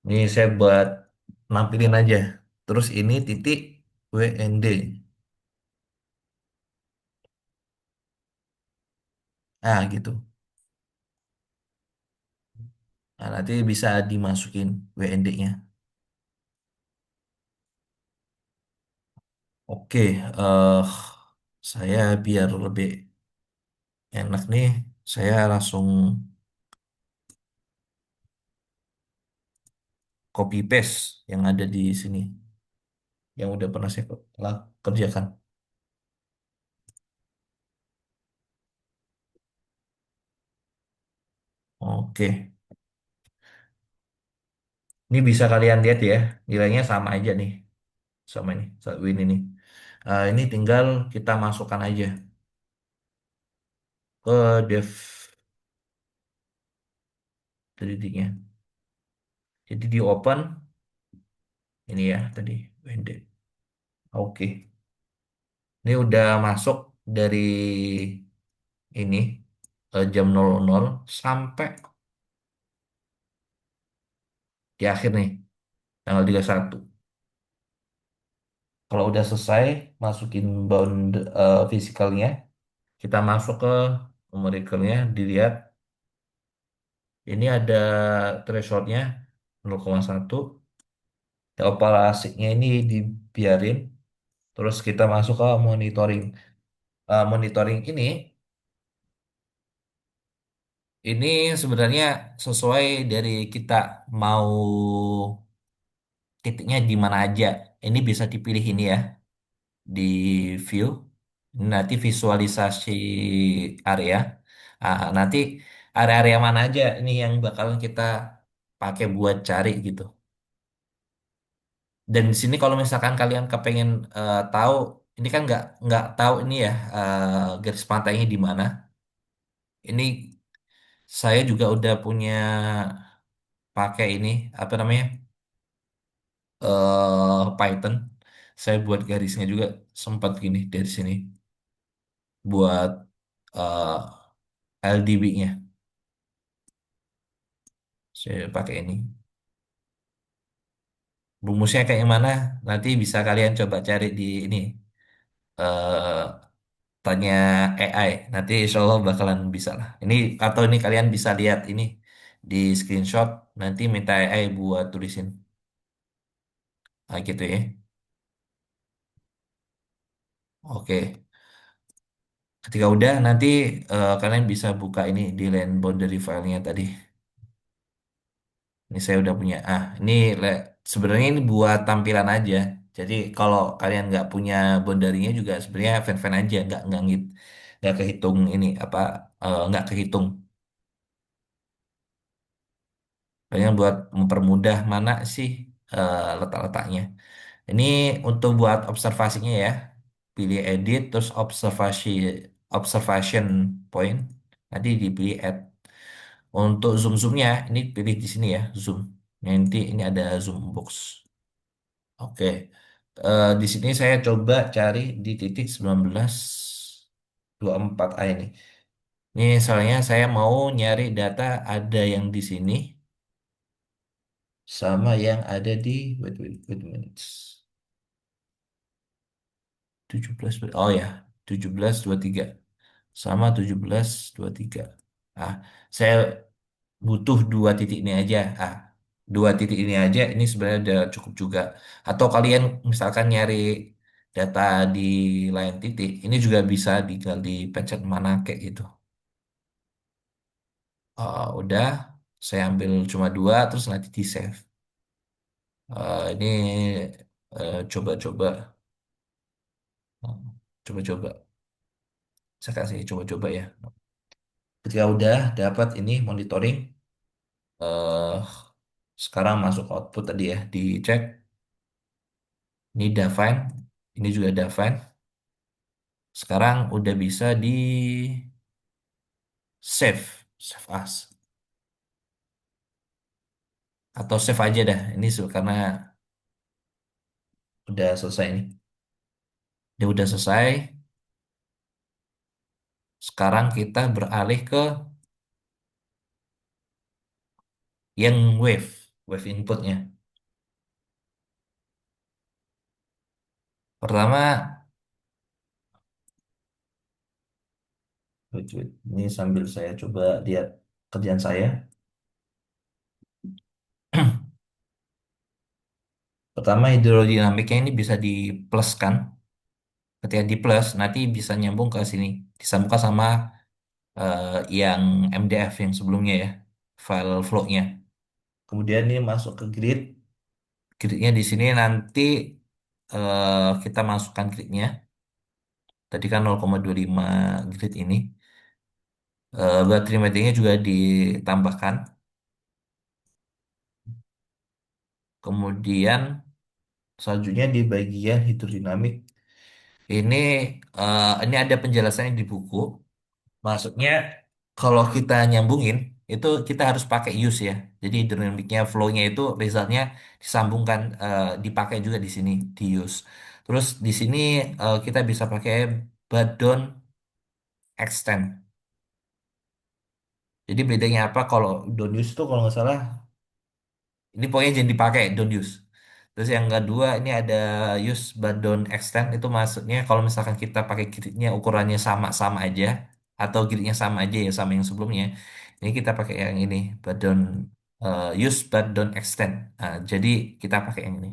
Ini saya buat nampilin aja. Terus ini titik WND. Gitu. Nah, nanti bisa dimasukin WND-nya. Oke, saya biar lebih enak nih, saya langsung copy paste yang ada di sini. yang udah pernah saya kerjakan. Oke, ini bisa kalian lihat ya, nilainya sama aja nih, sama ini, win ini. Ini tinggal kita masukkan aja ke dev 3D-nya. Jadi di open ini ya tadi, Wende. Oke, ini udah masuk dari ini jam 00 sampai di akhir nih, tanggal 31. Kalau udah selesai, masukin bound fisikalnya, kita masuk ke numericalnya, dilihat ini ada thresholdnya 0,1. Operasinya ini dibiarin, terus kita masuk ke monitoring. Monitoring ini sebenarnya sesuai dari kita mau titiknya di mana aja. Ini bisa dipilih ini ya di view. Nanti visualisasi area. Nanti area-area mana aja ini yang bakal kita pakai buat cari gitu. Dan di sini kalau misalkan kalian kepengen tahu, ini kan nggak tahu ini ya garis pantainya di mana. Ini saya juga udah punya pakai ini apa namanya Python. Saya buat garisnya juga sempat gini dari sini buat LDB-nya. Saya pakai ini. Rumusnya kayak gimana? Nanti bisa kalian coba cari di ini. eh Tanya AI. Nanti insya Allah bakalan bisa lah. Ini atau ini kalian bisa lihat ini di screenshot. Nanti minta AI buat tulisin. Gitu ya. Oke. Ketika udah nanti kalian bisa buka ini di line boundary filenya tadi. Ini saya udah punya. Ini sebenarnya ini buat tampilan aja. Jadi kalau kalian nggak punya boundary-nya juga sebenarnya fan-fan aja, nggak kehitung ini apa nggak kehitung. Kalian buat mempermudah mana sih letak-letaknya. Ini untuk buat observasinya ya. Pilih edit terus observation point. Nanti dipilih add. Untuk zoom-zoomnya ini pilih di sini ya, zoom. Nanti ini ada zoom box. Oke. Di sini saya coba cari di titik 1924A ini. Ini soalnya saya mau nyari data ada yang di sini sama yang ada di wait minutes. 17 oh ya 1723 sama 1723. Ah, saya butuh dua titik ini aja. Dua titik ini aja ini sebenarnya udah cukup juga. Atau kalian misalkan nyari data di lain titik, ini juga bisa tinggal dipencet mana kayak gitu. Udah, saya ambil cuma dua, terus nanti di save. Ini coba-coba, Eh, coba-coba. Saya kasih coba-coba ya. Ketika udah dapat ini monitoring, eh sekarang masuk output tadi ya, dicek. Ini Davine, ini juga Davine. Sekarang udah bisa di save as atau save aja dah. Ini karena udah selesai nih. Dia udah selesai. Sekarang kita beralih ke yang wave inputnya. Pertama, wait. Ini sambil saya coba lihat kerjaan saya. Pertama, hidrodinamiknya ini bisa di plus kan. Ketika di plus, nanti bisa nyambung ke sini. Disambungkan sama eh, yang MDF yang sebelumnya ya, file flow-nya. Kemudian ini masuk ke grid. Gridnya di sini nanti kita masukkan gridnya. Tadi kan 0,25 grid ini. Baterai metiknya juga ditambahkan. Kemudian selanjutnya di bagian hidrodinamik ini ada penjelasannya di buku. Maksudnya kalau kita nyambungin itu kita harus pakai use ya. Jadi hidrodinamiknya flow-nya itu resultnya disambungkan dipakai juga di sini di use. Terus di sini kita bisa pakai but don't extend. Jadi bedanya apa kalau don't use itu kalau nggak salah ini pokoknya jangan dipakai, don't use. Terus yang kedua ini ada use but don't extend itu maksudnya kalau misalkan kita pakai gridnya ukurannya sama-sama aja atau gridnya sama aja ya sama yang sebelumnya. Ini kita pakai yang ini but don't use but don't extend. Nah, jadi kita pakai yang ini.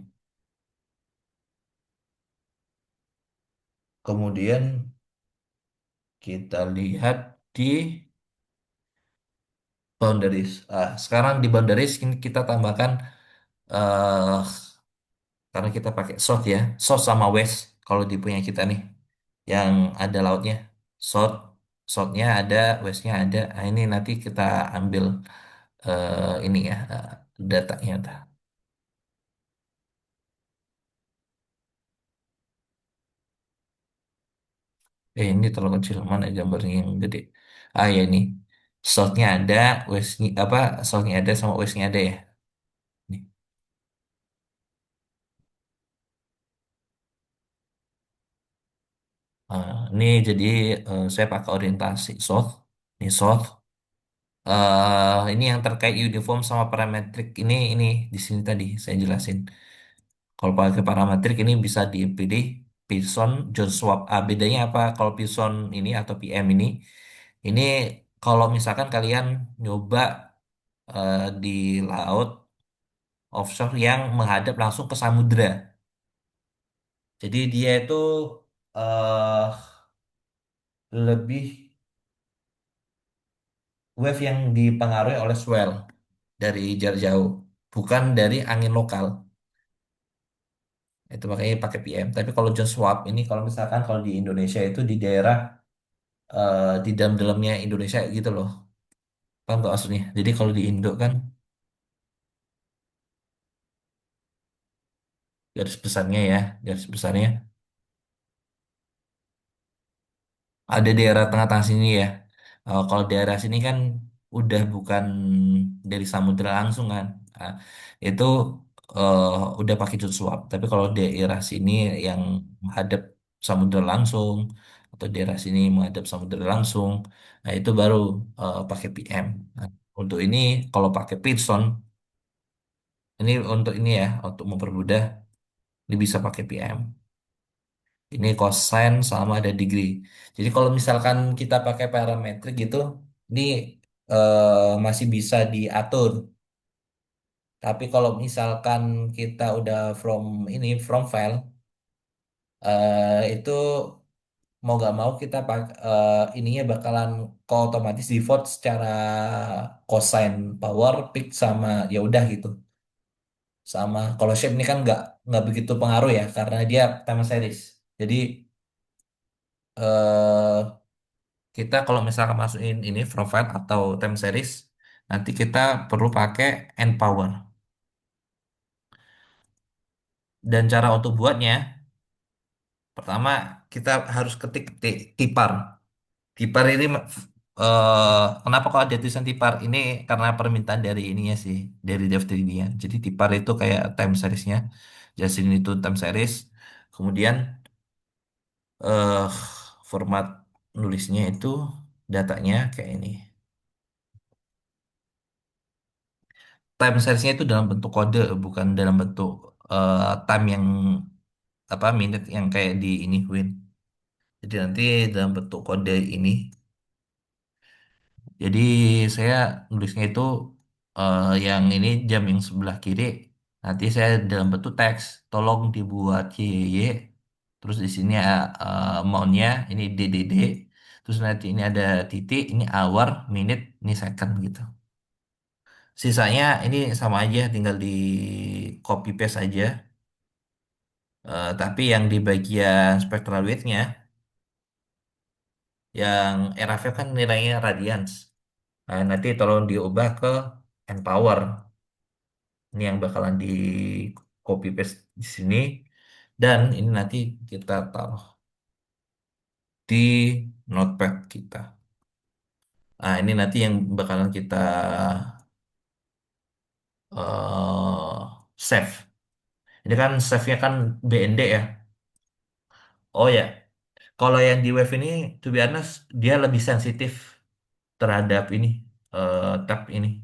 Kemudian kita lihat di boundaries. Sekarang di boundaries ini kita tambahkan eh karena kita pakai south ya, south sama west kalau di punya kita nih. Yang ada lautnya. South, southnya ada, westnya ada. Nah, ini nanti kita ambil ini ya datanya. Ini terlalu kecil mana gambarnya yang gede. Ya ini southnya ada, westnya apa? Southnya ada sama westnya ada ya. Nih. Ini jadi saya pakai orientasi south. Ini south. Ini yang terkait uniform sama parametrik ini di sini tadi saya jelasin. Kalau pakai parametrik ini bisa dipilih Pearson, John Swab. Bedanya apa? Kalau Pearson ini atau PM ini kalau misalkan kalian nyoba di laut offshore yang menghadap langsung ke samudra. Jadi dia itu eh lebih wave yang dipengaruhi oleh swell dari jarak jauh, bukan dari angin lokal. Itu makanya pakai PM. Tapi kalau John Swab ini kalau misalkan kalau di Indonesia itu di daerah di dalam-dalamnya Indonesia gitu loh. Paham gak maksudnya? Jadi kalau di Indo kan garis besarnya ya, garis besarnya ada daerah tengah-tengah sini ya. Kalau daerah sini kan udah bukan dari samudra langsung kan. Ah, itu eh, udah pakai cut suap. Tapi kalau daerah sini yang menghadap samudra langsung atau daerah sini menghadap samudra langsung, nah itu baru pakai PM. Nah, untuk ini kalau pakai Pearson, ini untuk ini ya, untuk mempermudah, ini bisa pakai PM. Ini cosine sama ada degree. Jadi kalau misalkan kita pakai parametrik gitu, ini masih bisa diatur. Tapi kalau misalkan kita udah from file, itu mau gak mau kita ininya bakalan otomatis default secara cosine power peak sama ya udah gitu. Sama kalau shape ini kan nggak begitu pengaruh ya karena dia time series. Jadi eh kita kalau misalkan masukin ini profile atau time series, nanti kita perlu pakai end power. Dan cara untuk buatnya, pertama kita harus ketik tipar. Tipar ini kenapa kok ada tulisan tipar? Ini karena permintaan dari ininya sih, dari dev 3D-nya. Jadi tipar itu kayak time seriesnya. Jadi itu time series. Kemudian eh format nulisnya itu datanya kayak ini. Time series-nya itu dalam bentuk kode, bukan dalam bentuk time yang apa minute yang kayak di ini Win. Jadi nanti dalam bentuk kode ini. Jadi saya nulisnya itu yang ini jam yang sebelah kiri. Nanti saya dalam bentuk teks. Tolong dibuat YY. Terus di sini mountnya ini DDD. Terus nanti ini ada titik, ini hour, minute, ini second gitu. Sisanya ini sama aja, tinggal di copy paste aja. Tapi yang di bagian spectral width-nya, yang RF kan nilainya radians. Nanti tolong diubah ke N power. Ini yang bakalan di copy paste di sini. Dan ini nanti kita taruh di notepad kita. Ini nanti yang bakalan kita save. Ini kan save-nya kan BND ya. Oh ya, kalau yang di Wave ini, to be honest, dia lebih sensitif terhadap ini, tab ini.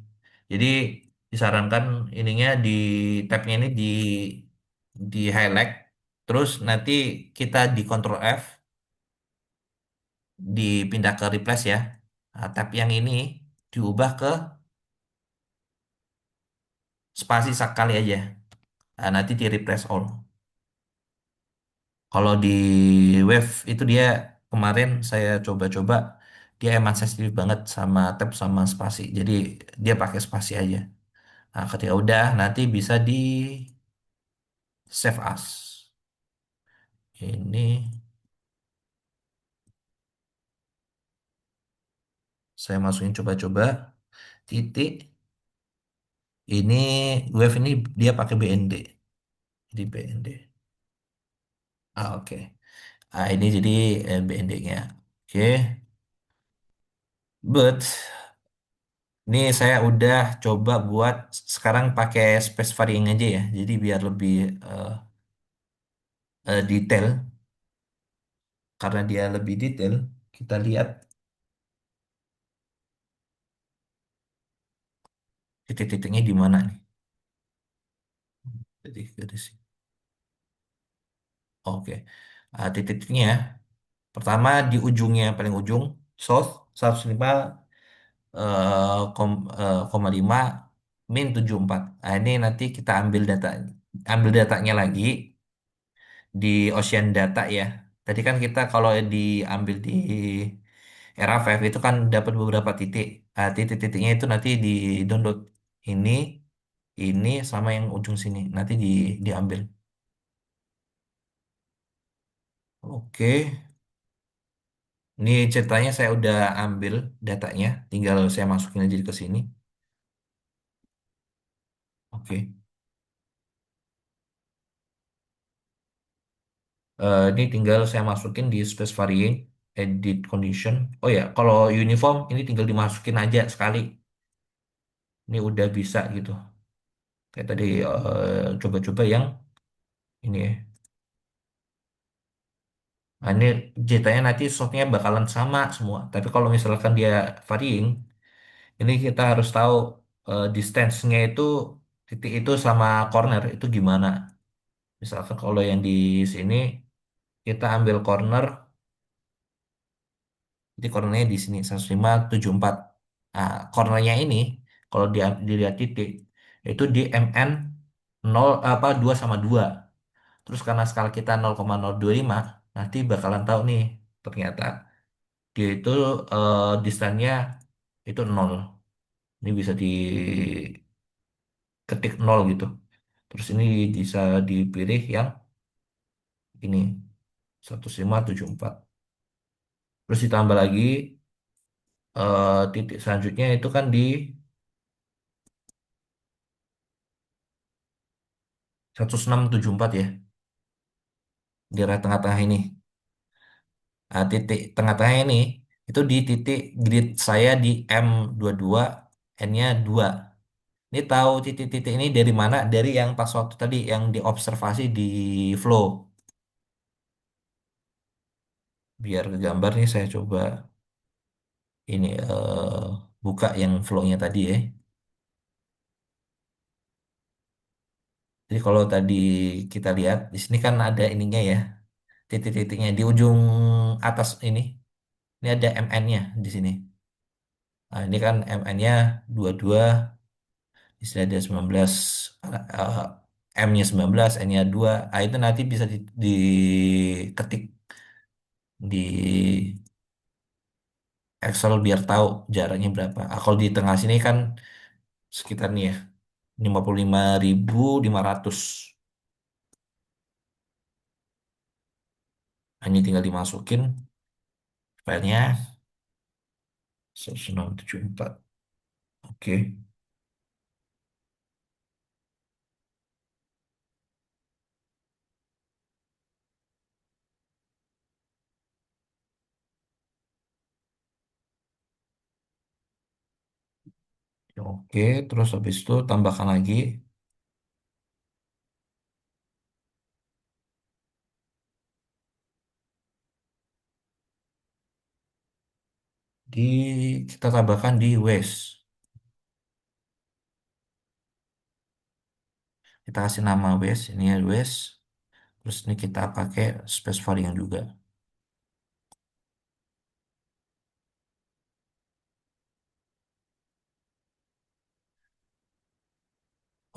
Jadi disarankan ininya di tabnya ini di highlight, terus nanti kita di Ctrl F, dipindah ke replace ya. Tab yang ini diubah ke spasi sekali aja. Nanti di replace all. Kalau di Wave itu dia kemarin saya coba-coba, dia emang sensitif banget sama tab sama spasi. Jadi dia pakai spasi aja. Ketika udah nanti bisa di save as. Ini saya masukin coba-coba titik. Ini Wave ini dia pakai BND. Jadi BND. Oke. Ini jadi BND-nya. Oke. But ini saya udah coba buat sekarang pakai space varying aja ya. Jadi biar lebih eh, detail. Karena dia lebih detail, kita lihat titik-titiknya di mana nih. Jadi garis. Oke. Titik-titiknya ya. Pertama di ujungnya paling ujung, south 105 koma 5 min 74. Ini nanti kita ambil datanya lagi di Ocean Data ya. Tadi kan kita kalau diambil di era 5 itu kan dapat beberapa titik. Titik-titiknya itu nanti di download ini, ini sama yang ujung sini nanti diambil. Oke, ini ceritanya saya udah ambil datanya, tinggal saya masukin aja ke sini. Oke. Ini tinggal saya masukin di space varying, edit condition. Oh ya, kalau uniform ini tinggal dimasukin aja sekali. Ini udah bisa gitu. Kayak tadi coba-coba yang ini ya. Ini ceritanya nanti shotnya bakalan sama semua. Tapi kalau misalkan dia varying, ini kita harus tahu distance-nya itu titik itu sama corner itu gimana. Misalkan kalau yang di sini kita ambil corner. Jadi cornernya di sini 105,74. Cornernya ini kalau dia dilihat titik itu di MN 0 apa 2 sama 2. Terus karena skala kita 0,025, nanti bakalan tahu nih ternyata dia itu distannya itu 0. Ini bisa diketik 0 gitu. Terus ini bisa dipilih yang ini 105,74. Terus ditambah lagi titik selanjutnya itu kan di 106,74 ya, di area tengah-tengah ini. Titik tengah-tengah ini itu di titik grid saya di M22, N-nya 2. Ini tahu titik-titik ini dari mana? Dari yang pas waktu tadi yang diobservasi di flow. Biar ke gambar nih saya coba ini buka yang flow-nya tadi ya. Jadi kalau tadi kita lihat di sini kan ada ininya ya, titik-titiknya di ujung atas ini. Ini ada MN-nya di sini. Ini kan MN-nya 22, di sini ada 19, eh, M-nya 19, N-nya 2. Itu nanti bisa diketik di Excel biar tahu jaraknya berapa. Kalau di tengah sini kan sekitar nih ya, 55.500. Ini tinggal dimasukin filenya 1674. Oke. Oke, terus habis itu tambahkan lagi di kita tambahkan di waste. Kita kasih nama waste, ini ya waste. Terus ini kita pakai space variant juga.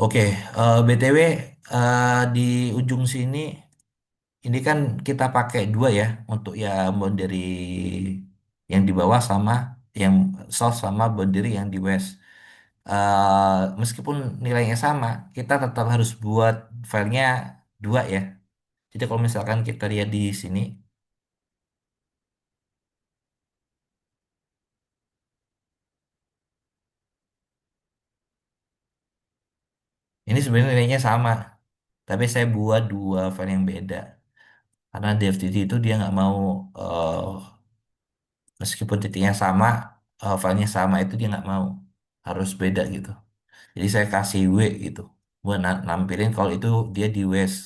Oke, BTW di ujung sini ini kan kita pakai dua ya untuk yang boundary yang di bawah sama yang south sama boundary yang di west. Meskipun nilainya sama, kita tetap harus buat filenya dua ya. Jadi kalau misalkan kita lihat di sini, ini sebenarnya nilainya sama, tapi saya buat dua file yang beda. Karena DFTD itu dia nggak mau eh, meskipun titiknya sama, filenya sama itu dia nggak mau, harus beda gitu. Jadi saya kasih W gitu, buat nampilin kalau itu dia di West.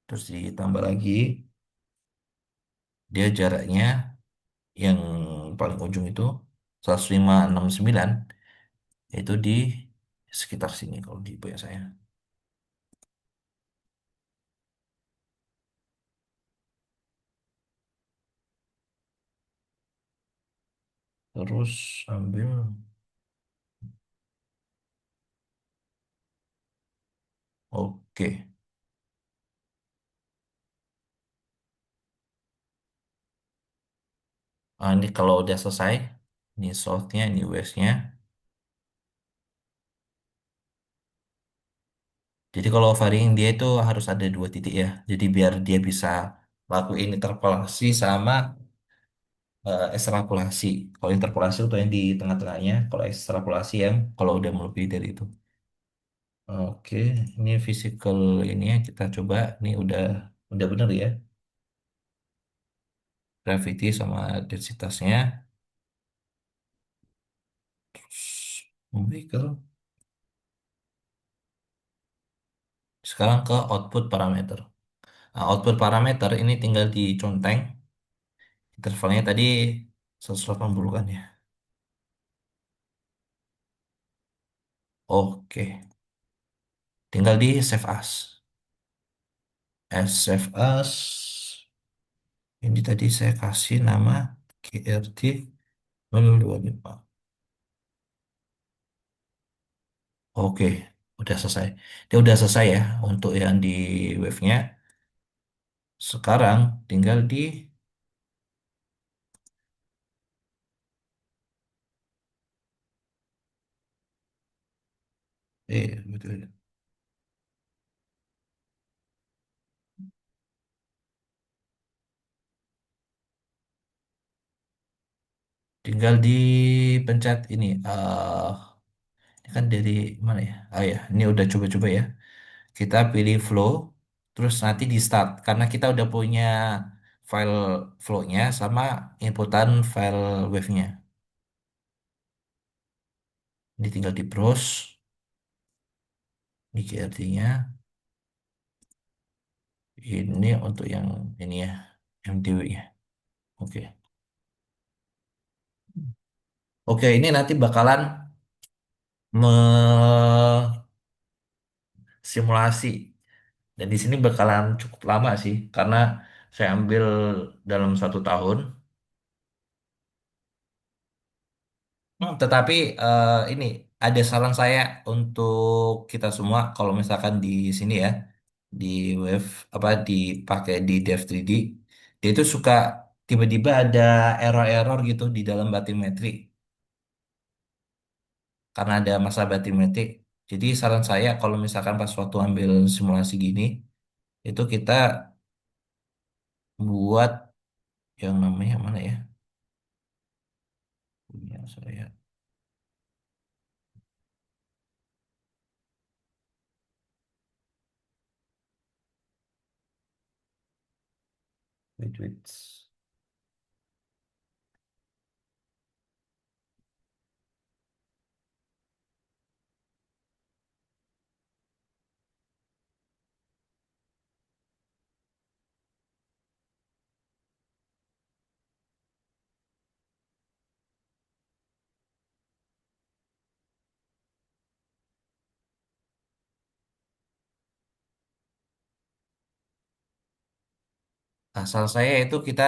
Terus ditambah lagi dia jaraknya yang paling ujung itu 1569, itu di sekitar sini kalau di punya saya. Terus ambil, oke. Ini kalau udah selesai, ini south-nya, ini west-nya. Jadi kalau varying dia itu harus ada dua titik ya. Jadi biar dia bisa lakuin interpolasi sama ekstrapolasi. Kalau interpolasi itu yang di tengah-tengahnya, kalau ekstrapolasi yang kalau udah melebihi dari itu. Oke, ini physical ini ya kita coba. Ini udah bener ya, gravity sama densitasnya. Terus vehicle. Sekarang ke output parameter. Nah, output parameter ini tinggal diconteng. Intervalnya tadi 180 kan ya. Oke, tinggal di save as. Save as. Ini tadi saya kasih nama KRT 025. Oke, udah selesai. Dia udah selesai ya untuk yang di wave-nya. Sekarang tinggal di betul. Tinggal dipencet ini. Ini kan dari mana ya? Ah ya, ini udah coba-coba ya. Kita pilih flow, terus nanti di start. Karena kita udah punya file flow-nya sama inputan file wave-nya. Ini tinggal di browse, ini artinya ini untuk yang ini ya, MDW-nya. Oke. Oke, ini nanti bakalan simulasi dan di sini bakalan cukup lama sih karena saya ambil dalam 1 tahun. Tetapi ini ada saran saya untuk kita semua kalau misalkan di sini ya di wave apa dipakai di Dev 3D dia itu suka tiba-tiba ada error-error gitu di dalam batimetri karena ada masa batimetrik. Jadi saran saya kalau misalkan pas waktu ambil simulasi gini itu kita buat yang namanya mana ya? Punya saya. Wait, wait. Asal saya itu kita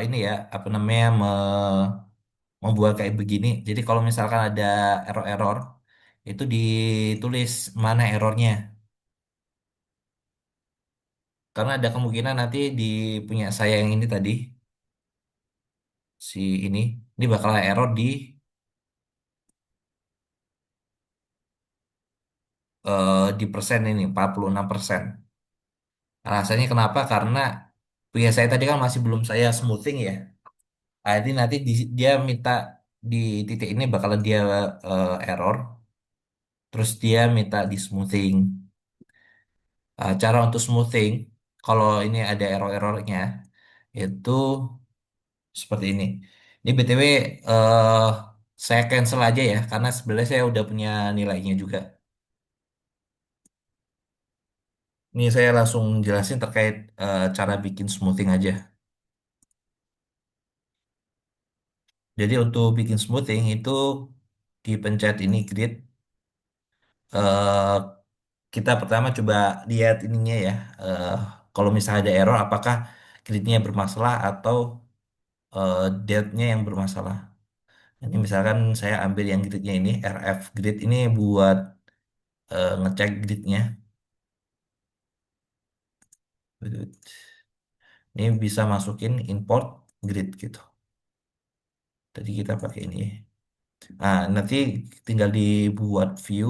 ini ya apa namanya membuat kayak begini. Jadi kalau misalkan ada error-error itu ditulis mana errornya. Karena ada kemungkinan nanti di punya saya yang ini tadi si ini bakal error di persen ini 46%. Alasannya kenapa? Karena punya saya tadi kan masih belum saya smoothing ya. Jadi nanti dia minta di titik ini bakalan dia error. Terus dia minta di smoothing. Cara untuk smoothing, kalau ini ada error-errornya, itu seperti ini. Ini BTW eh, saya cancel aja ya, karena sebenarnya saya udah punya nilainya juga. Ini saya langsung jelasin terkait cara bikin smoothing aja. Jadi untuk bikin smoothing itu dipencet ini grid. eh, kita pertama coba lihat ininya ya. eh, Kalau misalnya ada error, apakah gridnya bermasalah atau date-nya yang bermasalah. Ini misalkan saya ambil yang gridnya ini, RF grid ini buat ngecek gridnya. Ini bisa masukin import grid gitu. Tadi kita pakai ini. Nah, nanti tinggal dibuat view.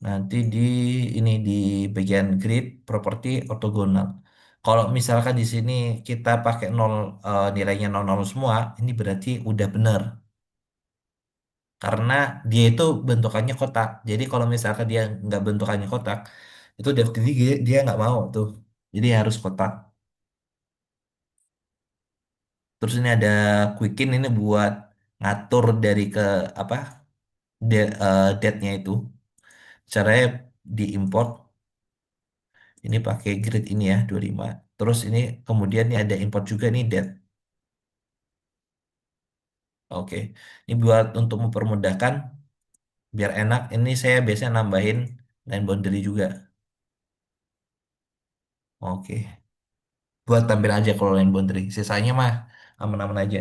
Nanti ini di bagian grid properti ortogonal. Kalau misalkan di sini kita pakai nol nilainya nol nol semua, ini berarti udah benar. Karena dia itu bentukannya kotak. Jadi kalau misalkan dia nggak bentukannya kotak, itu definitely dia nggak mau tuh. Jadi harus kotak. Terus ini ada Quicken ini buat ngatur dari ke apa date-nya itu. Caranya diimport ini pakai grid ini ya 25. Terus ini kemudian ini ada import juga nih date. Oke. Ini buat untuk mempermudahkan biar enak. Ini saya biasanya nambahin line boundary juga. Oke. Buat tampil aja kalau line boundary. Sisanya mah aman-aman aja.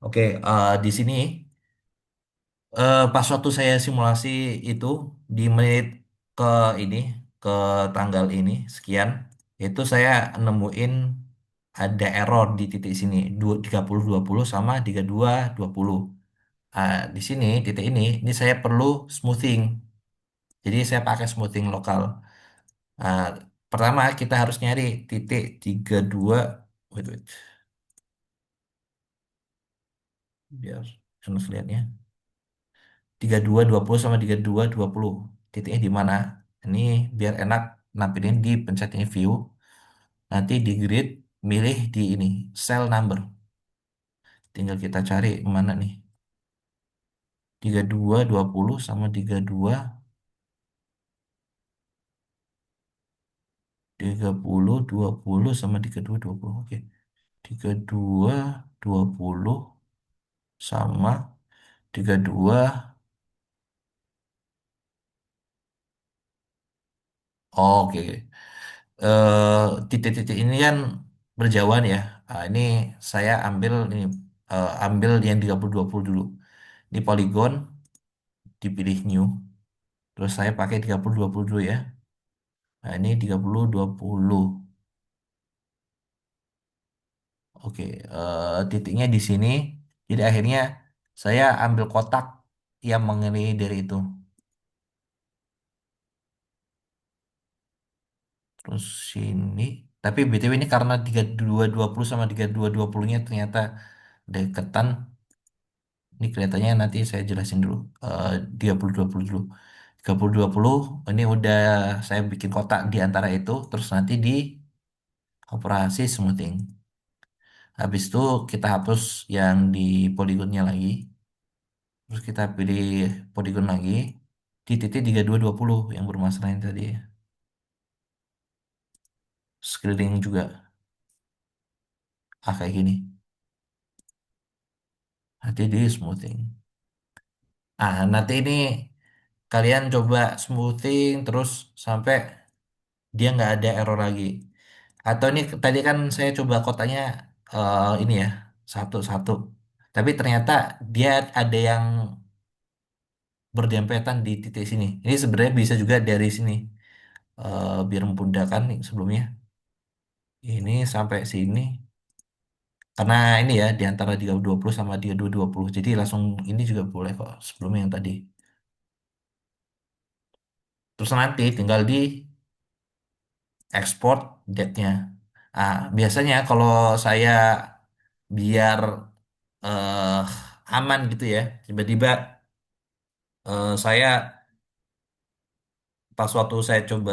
Oke, di sini pas waktu saya simulasi itu di menit ke ini ke tanggal ini sekian itu saya nemuin ada error di titik sini 30 20 sama 32 20. Di sini titik ini saya perlu smoothing. Jadi saya pakai smoothing lokal. Ah, pertama kita harus nyari titik 32. Wait, wait, biar enak lihatnya. 32 20 sama 32 20 titiknya di mana? Ini biar enak nampilin di pencet ini view. Nanti di grid milih di ini cell number. Tinggal kita cari mana nih. 32 20 sama 30 30 sama 32 20. Oke. 32 20 sama 32. Oke. Titik-titik ini kan berjauhan ya. Ini saya ambil ini ambil yang 30 20 dulu. Ini polygon dipilih new. Terus saya pakai 30 20 dulu ya. Nah, ini 30 20. Oke, titiknya di sini. Jadi akhirnya saya ambil kotak yang mengenai dari itu. Terus sini. Tapi BTW ini karena 3220 sama 3220-nya ternyata deketan. Ini kelihatannya nanti saya jelasin dulu. 3020 dulu. 3020 ini udah saya bikin kotak di antara itu. Terus nanti di operasi smoothing. Habis itu kita hapus yang di poligonnya lagi. Terus kita pilih poligon lagi di titik 3220 yang bermasalah ini tadi. Sekeliling juga. Ah, kayak gini. Nanti di smoothing. Ah, nanti ini kalian coba smoothing terus sampai dia nggak ada error lagi. Atau ini tadi kan saya coba kotaknya ini ya satu-satu. Tapi ternyata dia ada yang berdempetan di titik sini. Ini sebenarnya bisa juga dari sini. Biar memudahkan nih sebelumnya. Ini sampai sini. Karena ini ya di antara 320 sama 3220. Jadi langsung ini juga boleh kok sebelumnya yang tadi. Terus nanti tinggal di export date-nya. Ah, biasanya kalau saya biar eh aman gitu ya, tiba-tiba saya pas waktu saya coba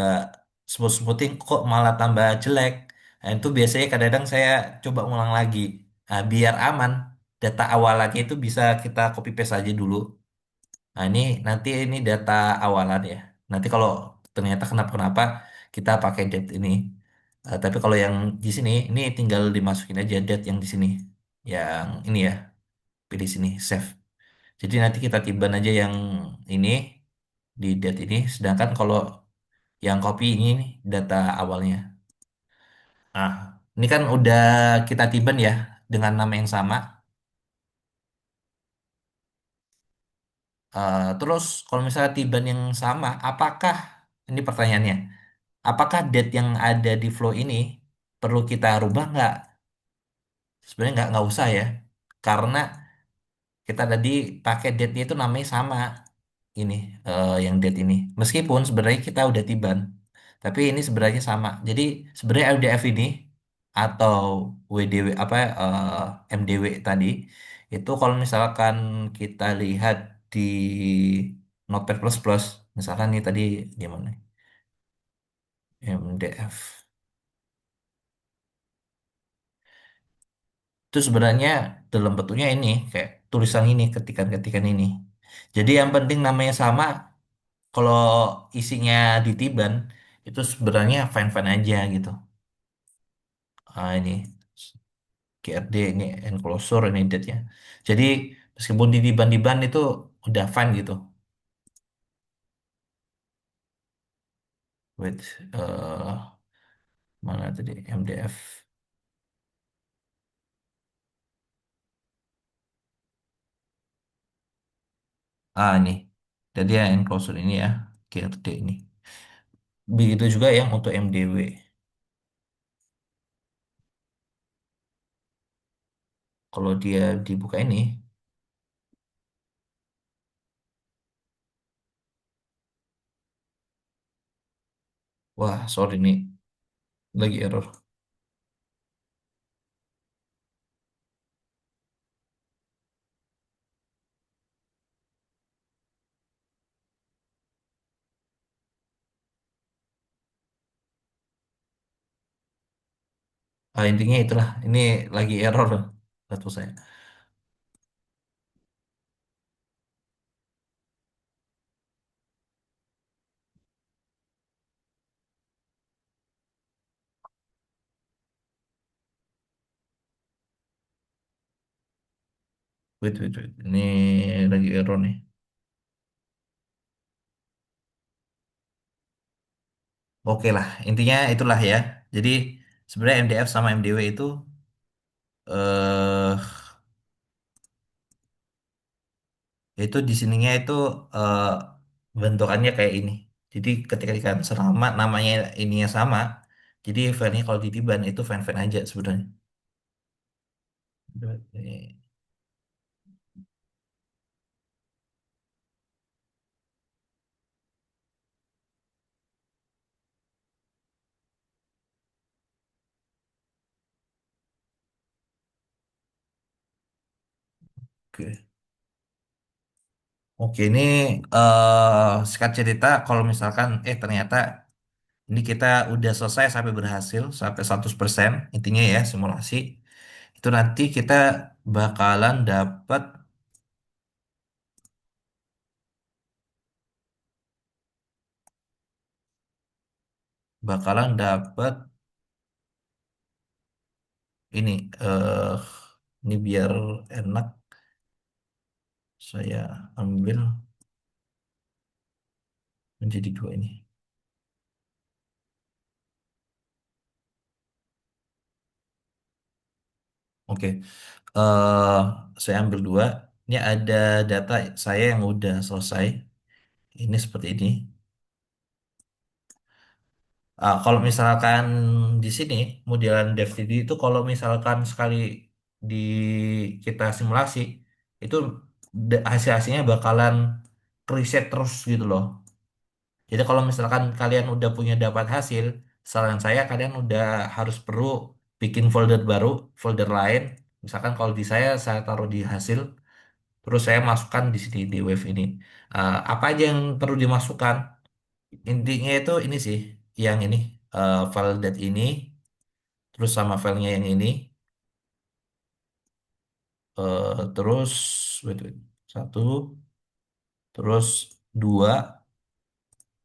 smoothing kok malah tambah jelek. Nah, itu biasanya kadang-kadang saya coba ulang lagi. Nah, biar aman, data awalannya itu bisa kita copy paste aja dulu. Nah, ini nanti ini data awalan ya. Nanti kalau ternyata kenapa-kenapa kita pakai date ini. Tapi kalau yang di sini ini tinggal dimasukin aja date yang di sini. Yang ini ya, pilih sini save. Jadi nanti kita tiban aja yang ini di date ini. Sedangkan kalau yang copy ini nih, data awalnya. Nah, ini kan udah kita tiban ya dengan nama yang sama. Terus kalau misalnya tiban yang sama, apakah ini pertanyaannya? Apakah date yang ada di flow ini perlu kita rubah nggak? Sebenarnya nggak usah ya, karena kita tadi pakai date-nya itu namanya sama ini yang date ini. Meskipun sebenarnya kita udah tiban, tapi ini sebenarnya sama. Jadi sebenarnya LDF ini atau WDW apa MDW tadi itu kalau misalkan kita lihat di Notepad++, misalkan nih tadi gimana? MDF. Itu sebenarnya dalam bentuknya ini kayak tulisan ini ketikan-ketikan ini. Jadi yang penting namanya sama, kalau isinya ditiban itu sebenarnya fine-fine aja gitu. Ah, ini GRD ini enclosure ini date-nya. Jadi meskipun ditiban-tiban itu udah fine gitu. Wait, mana tadi MDF. Ah, ini. Jadi yang enclosure ini ya GRD ini. Begitu juga yang untuk MDW. Kalau dia dibuka ini, wah sorry nih lagi error. Ah, intinya itulah. Ini lagi error laptop saya. Wait, wait, wait. Ini lagi error nih. Oke lah, intinya itulah ya. Jadi sebenarnya MDF sama MDW eh itu di sininya itu eh bentukannya kayak ini. Jadi ketika dikatakan selama namanya ininya sama, jadi filenya kalau ditiban itu fan-fan aja sebenarnya. Ini. Oke. Oke, ini singkat cerita kalau misalkan ternyata ini kita udah selesai sampai berhasil sampai 100% intinya ya simulasi. Itu nanti kita bakalan dapat bakalan dapat ini eh ini biar enak saya ambil menjadi dua ini. Oke. eh saya ambil dua. Ini ada data saya yang udah selesai. Ini seperti ini. Kalau misalkan di sini modelan DevTD itu kalau misalkan sekali di kita simulasi itu hasil-hasilnya bakalan riset terus gitu loh. Jadi kalau misalkan kalian udah punya dapat hasil, saran saya kalian udah harus perlu bikin folder baru, folder lain. Misalkan kalau di saya taruh di hasil, terus saya masukkan di sini di wave ini. Apa aja yang perlu dimasukkan? Intinya itu ini sih, yang ini file dat ini, terus sama filenya yang ini, terus wait, satu, terus dua,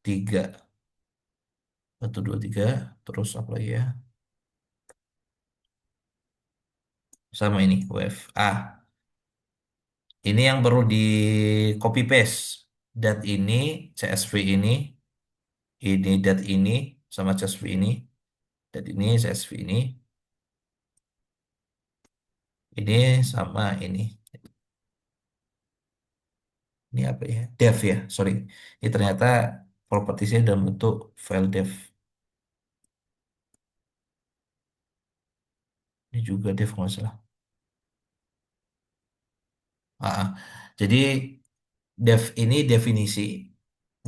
tiga, satu dua tiga, terus apa lagi ya? Sama ini wave. Ini yang perlu di copy paste. Dat ini, CSV ini dat ini, sama CSV ini, dat ini, CSV ini sama ini. Ini apa ya? Dev ya, sorry. Ini ternyata propertiesnya dalam bentuk file dev. Ini juga dev kalau nggak salah. Ah, jadi dev ini definisi,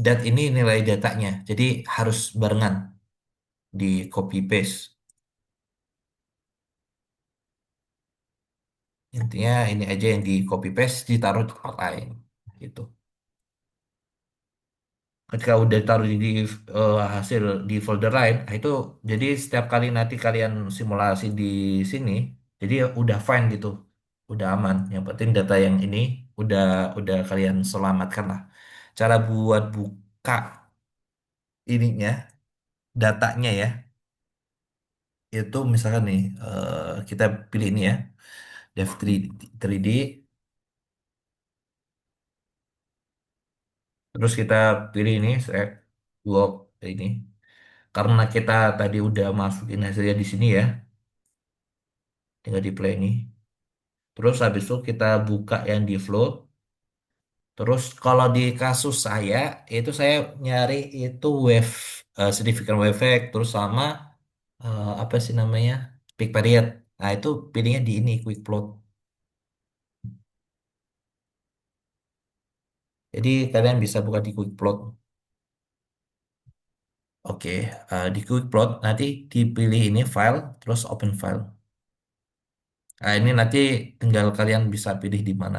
dat ini nilai datanya. Jadi harus barengan di copy paste. Intinya ini aja yang di copy paste ditaruh di tempat lain. Gitu. Ketika udah taruh hasil di folder lain, itu jadi setiap kali nanti kalian simulasi di sini, jadi udah fine gitu, udah aman. Yang penting data yang ini udah udah kalian selamatkan lah. Cara buat buka ininya, datanya ya, itu misalkan nih kita pilih ini ya, Dev 3D, terus kita pilih ini, select work ini. Karena kita tadi udah masukin hasilnya di sini ya, tinggal di play ini. Terus habis itu kita buka yang di float. Terus kalau di kasus saya itu saya nyari itu wave significant wave effect terus sama apa sih namanya peak period. Nah itu pilihnya di ini quick plot. Jadi kalian bisa buka di quick plot. Oke, di quick plot nanti dipilih ini file terus open file. Nah ini nanti tinggal kalian bisa pilih di mana.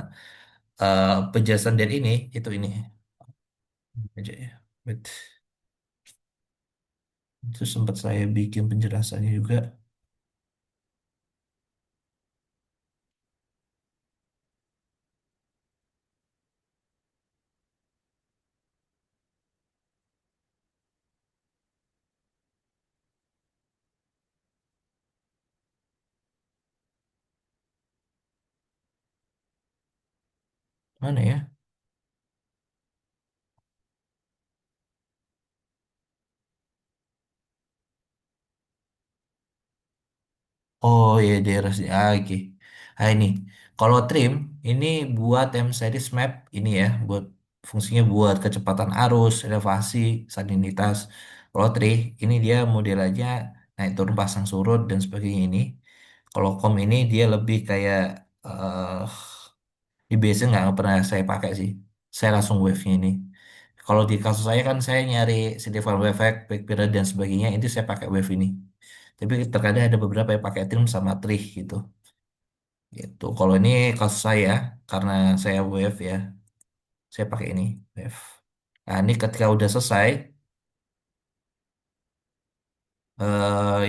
Penjelasan dari ini itu ini aja ya. Wait. Itu sempat saya bikin penjelasannya juga. Mana ya? Oh iya daerah sini. Oke. Ini kalau trim ini buat time series map ini ya, buat fungsinya buat kecepatan arus, elevasi, salinitas. Kalau tree ini dia modelnya naik turun pasang surut dan sebagainya ini. Kalau com ini dia lebih kayak eh di biasa nggak pernah saya pakai sih. Saya langsung wave-nya ini. Kalau di kasus saya kan saya nyari CD-file wave effect, back period dan sebagainya, itu saya pakai wave ini. Tapi terkadang ada beberapa yang pakai trim sama tree gitu. Gitu. Kalau ini kasus saya, karena saya wave ya, saya pakai ini wave. Nah, ini ketika udah selesai,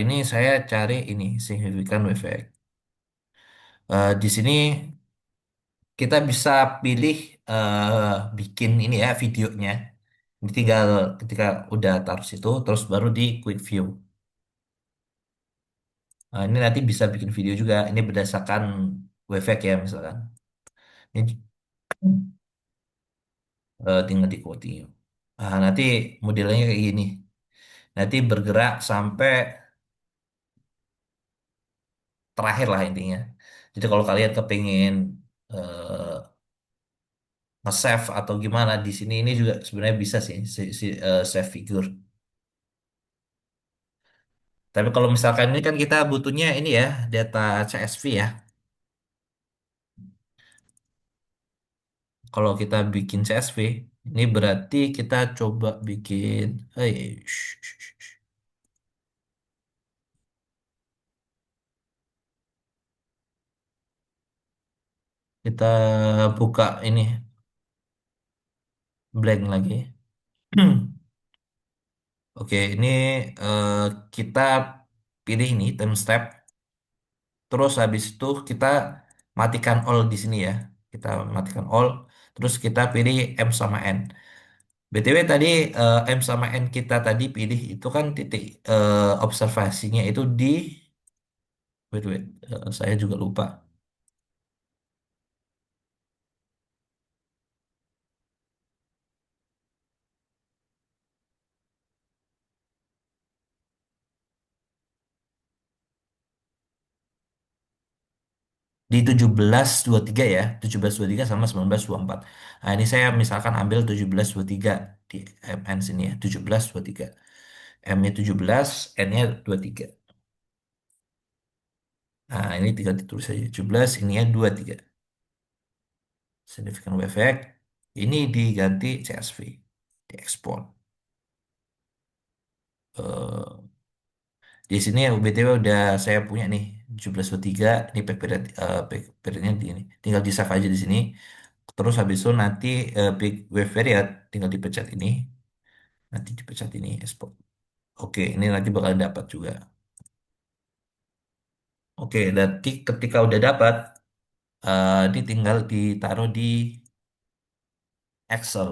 ini saya cari ini signifikan wave effect. Di sini kita bisa pilih bikin ini ya videonya. Ini tinggal ketika udah taruh situ, terus baru di quick view. Ini nanti bisa bikin video juga. Ini berdasarkan wave effect ya misalkan. Ini tinggal di quoting. Nah, nanti modelnya kayak gini. Nanti bergerak sampai terakhir lah intinya. Jadi kalau kalian kepingin nge-save atau gimana di sini ini juga sebenarnya bisa sih save figure. Tapi kalau misalkan ini kan kita butuhnya ini ya data CSV ya. Kalau kita bikin CSV ini berarti kita coba bikin, shh, shh, shh, shh. Kita buka ini blank lagi. Oke, ini eh, kita pilih ini time step. Terus habis itu kita matikan all di sini ya. Kita matikan all. Terus kita pilih M sama N. BTW tadi M sama N kita tadi pilih itu kan titik observasinya itu di wait, saya juga lupa. Di 1723 ya. 1723 sama 1924. Nah, ini saya misalkan ambil 1723 di MN sini ya. 1723. M-nya 17, N-nya 23. Nah, ini tinggal ditulis saja 17, ininya 23. Significant wave effect. Ini diganti CSV. Diekspor. Eh, di sini BTW udah saya punya nih 1723. Ini peak periodnya di ini. Tinggal di save aja di sini. Terus habis itu nanti peak wave period tinggal dipencet ini. Nanti dipencet ini export. Oke, ini nanti bakal dapat juga. Oke, nanti ketika udah dapat, ini tinggal ditaruh di Excel.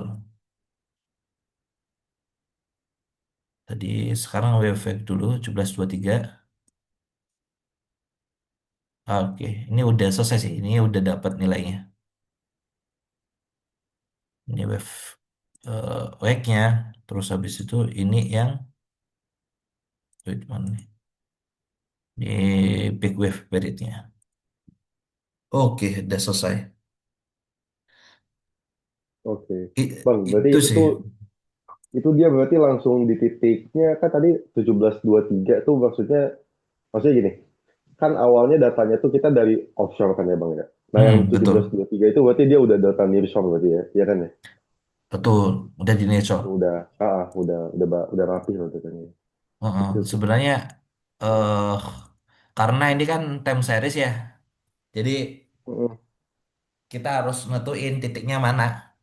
Tadi sekarang wave effect dulu 1723. Oke, ini udah selesai sih. Ini udah dapat nilainya. Ini wave wake-nya. Terus habis itu ini yang wait, mana nih? Di big wave period-nya. Oke, udah selesai. Oke. Bang, berarti Itu itu sih. tuh itu dia berarti langsung di titiknya kan tadi 1723 tuh maksudnya gini, kan awalnya datanya tuh kita dari offshore kan ya Bang ya. Nah, yang Betul. 1723 itu berarti dia udah data nearshore berarti ya, iya kan ya? Betul. Udah di nature. Udah rapi loh datanya. Heeh. Oke, oke. Sebenarnya eh karena ini kan time series ya. Jadi Mm-mm. kita harus nentuin titiknya mana,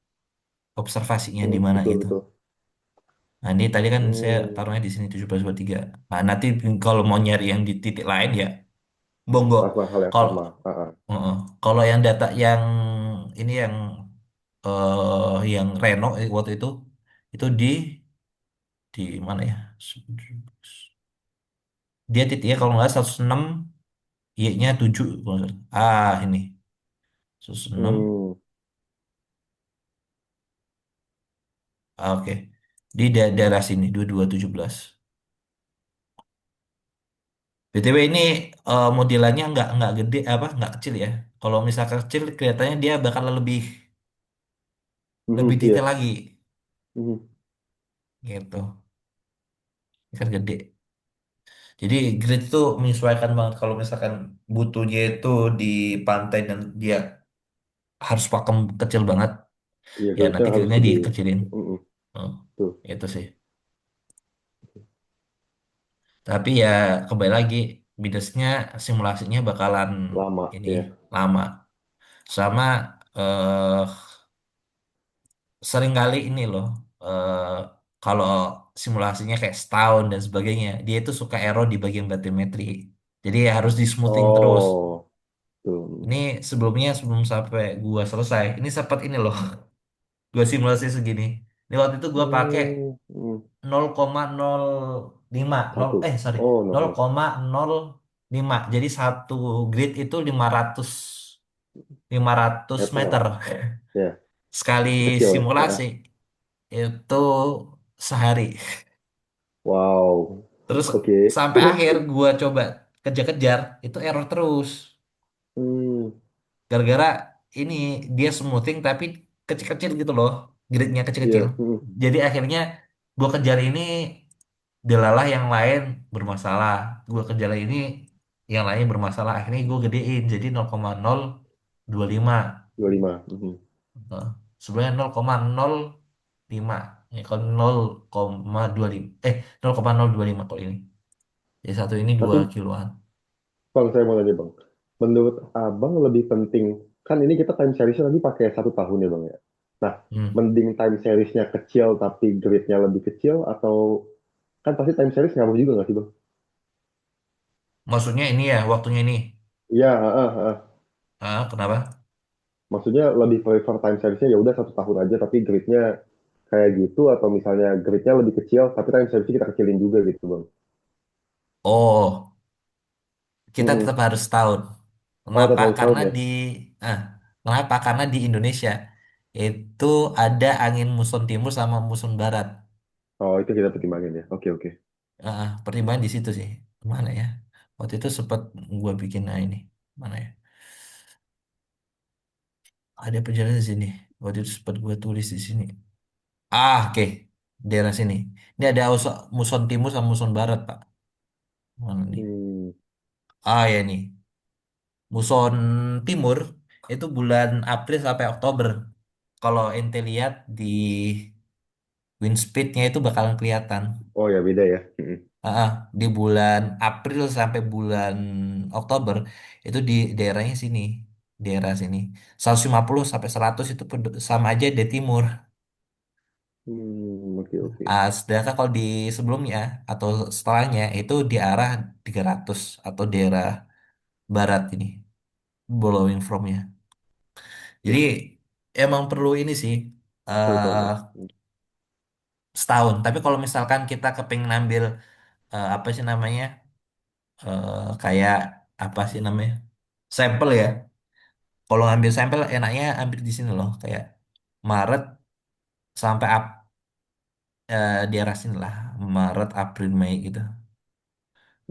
observasinya di mana Betul, gitu. betul. Nah, ini tadi kan saya Hmm, taruhnya di sini 1723. Nah, nanti kalau mau nyari yang di titik lain ya, monggo. lakukan hal yang Kalau sama. heeh. Kalau yang data yang ini yang Reno waktu itu di mana ya? Dia titiknya kalau nggak 106, Y-nya 7 kalau nggak salah. Ini 106. Hmm, Oke. Di daerah sini 2217. BTW ini modelannya nggak gede apa nggak kecil ya. Kalau misalkan kecil kelihatannya dia bakal lebih iya. detail lagi Mhm. gitu. Ini kan gede. Jadi grid itu menyesuaikan banget kalau misalkan butuhnya itu di pantai dan dia harus pakem kecil banget. Iya, Ya gridnya nanti harus gridnya gede. dikecilin. Mhm. Oh, Tuh. itu sih. Tapi ya kembali lagi. minusnya simulasinya bakalan Lama ini ya. lama. Sama eh seringkali ini loh, kalau simulasinya kayak setahun dan sebagainya, dia itu suka error di bagian batimetri. Jadi harus di smoothing terus. Oh, tuh. Ini sebelumnya sebelum sampai gua selesai, ini sempat ini loh, gua simulasi segini. Ini waktu itu gua pakai Hmm. 0,05, Satu. sorry, Oh, no. No. 0,05. Jadi satu grid itu 500 Meter. meter. Ya, Sekali kecil ya. simulasi Ya. itu sehari. Wow. Terus Oke. sampai Terus? akhir gua coba kejar-kejar itu error terus. Hmm. Gara-gara ini dia smoothing tapi kecil-kecil gitu loh, gridnya kecil-kecil. Iya. Hmm. Jadi akhirnya gua kejar ini, delalah yang lain bermasalah. Gua kejar ini, yang lain bermasalah. Akhirnya gua gedein jadi 0,025. 25. Hmm. Nah, sebenarnya 0,05. Ya, kalau 0,25, 0,025 kalau ini. Jadi satu ini dua Tapi, kiloan. Bang, saya mau tanya, Bang. Menurut Abang lebih penting, kan ini kita time seriesnya tadi pakai 1 tahun ya, Bang ya? Nah, Hmm. mending time seriesnya kecil tapi grade-nya lebih kecil, atau kan pasti time series ngaruh juga nggak sih, Bang? Maksudnya ini ya, waktunya ini. Iya, Kenapa? maksudnya lebih prefer time seriesnya ya udah 1 tahun aja tapi grade-nya kayak gitu, atau misalnya grade-nya lebih kecil tapi time seriesnya kita kecilin juga gitu, Bang. Oh, kita tetap Mm-mm. harus setahun. Oh, Kenapa? tetap harus Karena tahun ya? ah, kenapa? Karena di Indonesia itu ada angin muson timur sama muson barat. Oh, itu kita pertimbangin ya. Oke, oke. Pertimbangan di situ sih. Mana ya? Waktu itu sempat gua bikin, ini mana ya? Ada penjelasan di sini. Waktu itu sempat gua tulis di sini. Oke. Daerah sini. Ini ada muson timur sama muson barat, Pak. Mana nih? Hmm, Ya nih. Muson timur itu bulan April sampai Oktober. Kalau ente lihat di wind speed-nya itu bakalan kelihatan. oh ya beda ya. Mm-mm. Di bulan April sampai bulan Oktober itu di daerahnya sini, daerah sini. 150 sampai 100 itu sama aja di timur. Oke, oke. Sedangkan kalau di sebelumnya atau setelahnya itu di arah 300 atau daerah barat ini, blowing from-nya. Jadi Ya, emang perlu ini sih, 1 tahun eh ya. setahun. Tapi kalau misalkan kita kepingin ngambil, apa sih namanya, kayak apa sih namanya, sampel ya. Kalau ngambil sampel enaknya ambil di sini loh, kayak Maret sampai di arah sini lah, Maret April Mei gitu.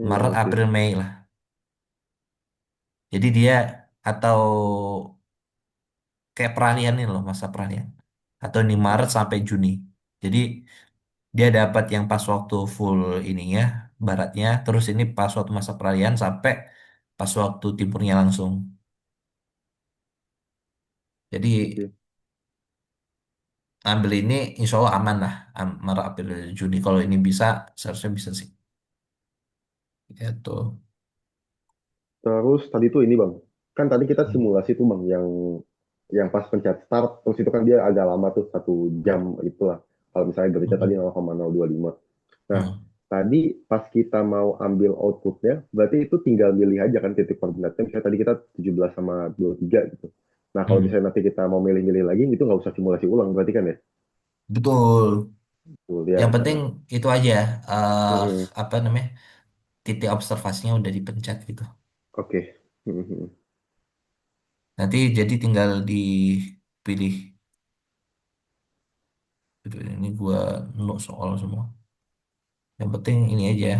Maret Oke. April Mei lah. Jadi dia, atau kayak peralihan ini loh, masa peralihan. Atau di Maret sampai Juni. Jadi dia dapat yang pas waktu full ininya, baratnya, terus ini pas waktu masa peralihan sampai pas waktu timurnya langsung. Jadi Oke. ambil ini insya Allah aman lah, Maret April Juni. Kalau ini bisa, seharusnya bisa sih. Gitu. Terus tadi tuh ini, Bang. Kan tadi kita Hmm. simulasi tuh, Bang, yang pas pencet start terus itu kan dia agak lama tuh 1 jam itulah. Kalau misalnya grade tadi Hmm. 0,025. Nah, Hmm. tadi pas kita mau ambil outputnya, berarti itu tinggal milih aja kan titik koordinatnya. Misalnya tadi kita 17 sama 23 gitu. Nah, kalau Hmm. misalnya nanti kita mau milih-milih lagi, itu nggak usah simulasi ulang berarti kan ya? Betul. Betul ya. Yang penting Heeh. itu aja, eh Mm-mm. apa namanya, titik observasinya udah dipencet gitu. Oke. Mm-mm. Nanti jadi tinggal dipilih. Gitu. Ini gua note soal semua. Yang penting ini aja.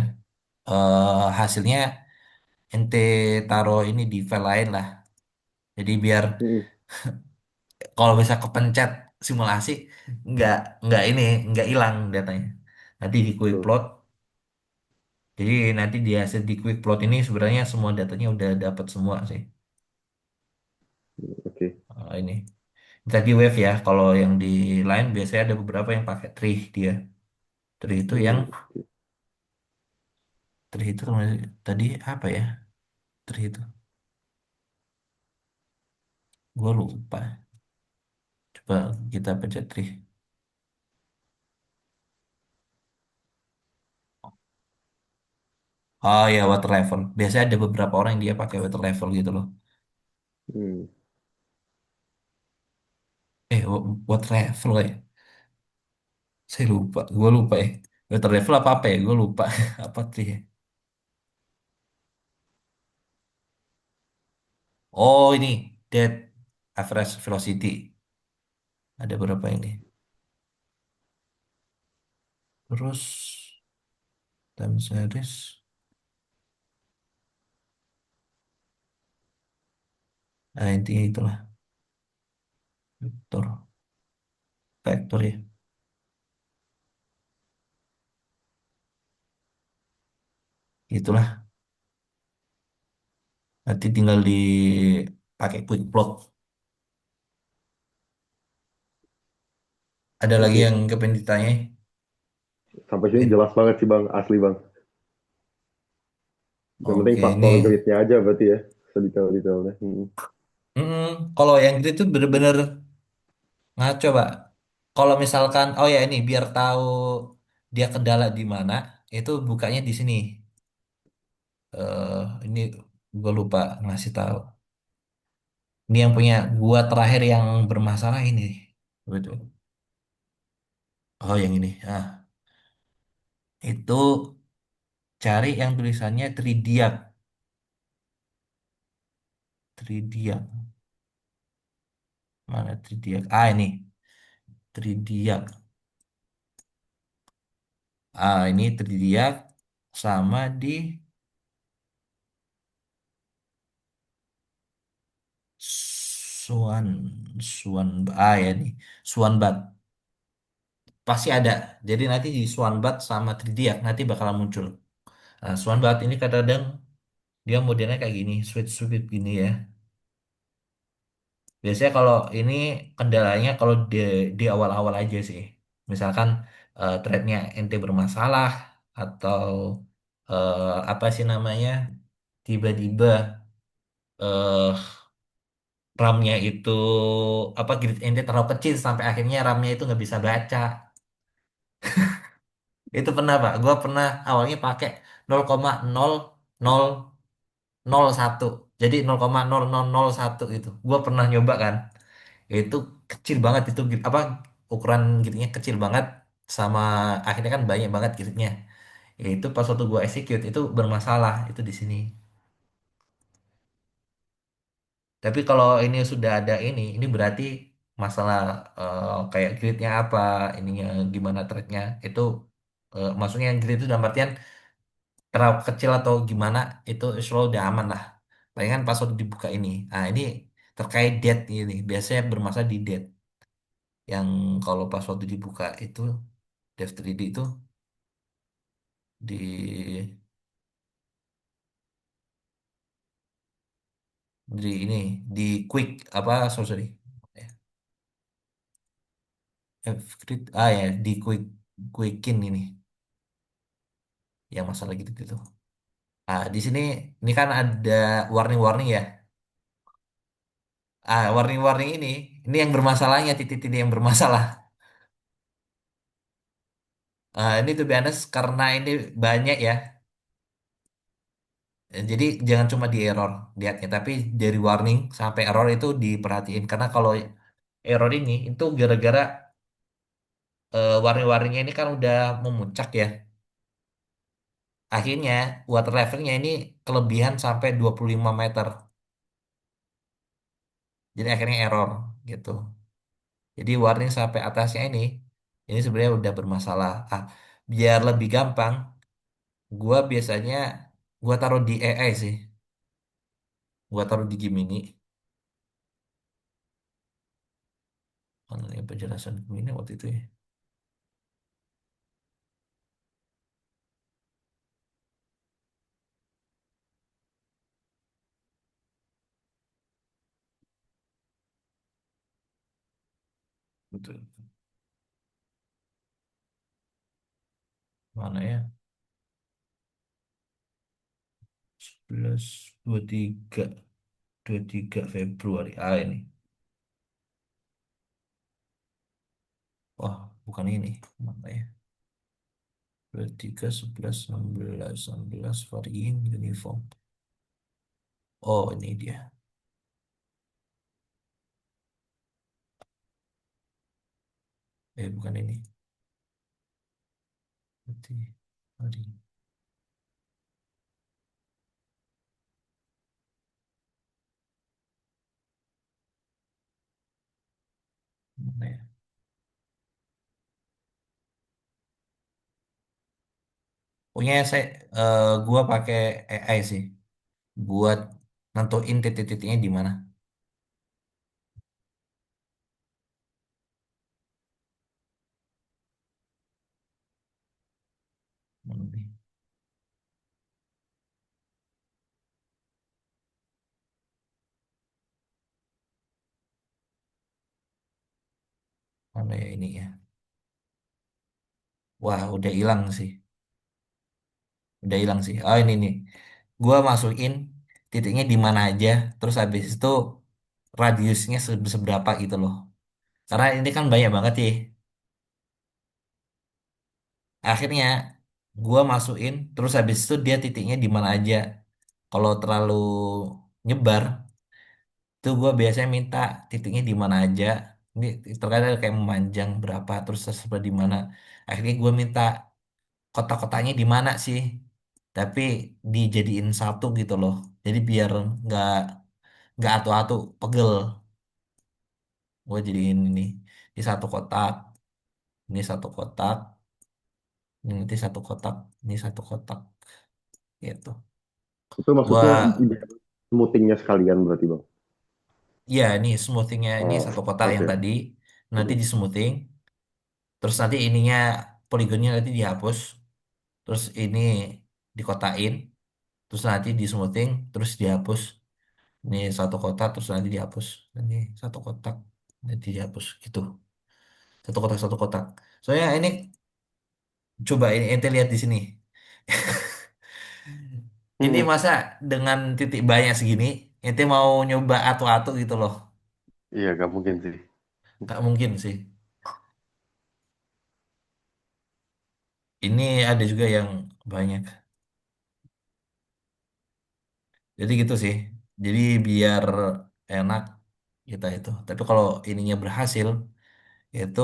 Hasilnya ente taruh ini di file lain lah. Jadi biar Mm-mm. kalau bisa kepencet simulasi, nggak nggak ini nggak hilang datanya. Nanti di quick Betul. plot. Jadi nanti di hasil di quick plot ini sebenarnya semua datanya udah dapat semua sih. Oke. Ini tadi wave ya. Kalau yang di lain biasanya ada beberapa yang pakai tree dia. Tree itu yang Mm, oke. Tri itu tadi apa ya? Tri itu. Gue lupa. Coba kita pencet Tri. Oh ya, water level. Biasanya ada beberapa orang yang dia pakai water level gitu loh. Hmm. Water level ya. Saya lupa. Gue lupa ya. Water level apa apa ya? Gue lupa. Apa Tri ya? Oh ini. Dead average velocity. Ada berapa ini? Terus time series. Nah intinya itulah. Vektor. Vektor ya. Itulah. Nanti tinggal dipakai quick plot. Ada lagi Oke, yang kepengen ditanya? sampai sini Win. jelas banget sih Bang, asli Bang. Yang penting Oke, faktor ini. gridnya aja berarti ya, sedetail-detailnya. Hmm. Kalau yang grid itu bener-bener ngaco, Pak. Kalau misalkan, oh ya ini biar tahu dia kendala di mana, itu bukanya di sini. Ini gue lupa ngasih tahu. Ini yang punya gua terakhir yang bermasalah ini. Betul. Oh, yang ini. Itu cari yang tulisannya Tridiak. Tridiak. Mana Tridiak? Ini. Tridiak. Ini Tridiak sama di Suan. Suan. Ya nih. Suanbat. Pasti ada. Jadi nanti di Suanbat sama Tridiak nanti bakalan muncul. Nah, Suanbat ini kadang-kadang dia modelnya kayak gini. Sweet-sweet gini ya. Biasanya kalau ini kendalanya kalau di awal-awal aja sih. Misalkan threadnya ente bermasalah atau apa sih namanya tiba-tiba eh RAM-nya itu apa grid ente terlalu kecil sampai akhirnya RAM-nya itu nggak bisa baca. Itu pernah Pak. Gua pernah awalnya pakai 0,0001. Jadi 0,0001 itu. Gua pernah nyoba kan. Itu kecil banget itu apa ukuran gridnya kecil banget sama akhirnya kan banyak banget gridnya itu pas waktu gua execute itu bermasalah itu di sini tapi kalau ini sudah ada ini berarti masalah kayak gridnya apa ininya gimana threadnya itu maksudnya grid itu dalam artian terlalu kecil atau gimana itu insya udah aman lah palingan pas waktu dibuka ini ini terkait date ini biasanya bermasalah di date yang kalau pas waktu dibuka itu Dev 3D itu di ini di quick apa sorry ya ya di quickin ini yang masalah gitu gitu di sini ini kan ada warning-warning ya warning-warning ini yang bermasalahnya titik ini yang bermasalah ini tuh biasa karena ini banyak ya. Jadi jangan cuma di error lihatnya tapi dari warning sampai error itu diperhatiin karena kalau error ini itu gara-gara warning-warningnya ini kan udah memuncak ya. Akhirnya water levelnya ini kelebihan sampai 25 meter. Jadi akhirnya error gitu. Jadi warning sampai atasnya ini sebenarnya udah bermasalah. Biar lebih gampang, gua biasanya gua taruh di AI sih. Gua taruh di Gemini. Mana nih penjelasan Gemini waktu itu ya? Betul. Mana ya? 11, 23 Februari. Ah ini. Wah, bukan ini. Mana ya? 23, 11, 16, 16 varian uniform. Oh, ini dia. Bukan ini. Berarti hari mana ya? Pokoknya gua pakai AI sih buat nentuin titik-titiknya di mana. Mana nih? Mana ya ini ya? Wah, udah hilang sih. Udah hilang sih. Oh, ini nih. Gua masukin titiknya di mana aja, terus habis itu radiusnya seberapa gitu loh. Karena ini kan banyak banget sih. Akhirnya gua masukin, terus habis itu dia titiknya di mana aja. Kalau terlalu nyebar, tuh gue biasanya minta titiknya di mana aja. Ini terkadang kayak memanjang berapa, terus tersebar di mana. Akhirnya gue minta kotak-kotaknya di mana sih. Tapi dijadiin satu gitu loh. Jadi biar nggak nggak atu-atu, pegel. Gue jadiin ini satu kotak, ini satu kotak, ini nanti satu kotak, ini satu kotak, gitu. Itu maksudnya Gua biar smoothingnya sekalian berarti bang. ya ini smoothingnya ini Oh, satu kotak yang oke. tadi nanti Hmm. di smoothing. Terus nanti ininya poligonnya nanti dihapus, terus ini dikotain, terus nanti di smoothing, terus dihapus. Ini satu kotak, terus nanti dihapus. Ini satu kotak, nanti dihapus gitu. Satu kotak, satu kotak. Soalnya ini coba ini ente lihat di sini. Ini Hmm. masa dengan titik banyak segini, ente mau nyoba atu-atu gitu loh. Iya, gak mungkin sih. Nggak mungkin sih. Ini ada juga yang banyak. Jadi gitu sih. Jadi biar enak kita itu. Tapi kalau ininya berhasil, itu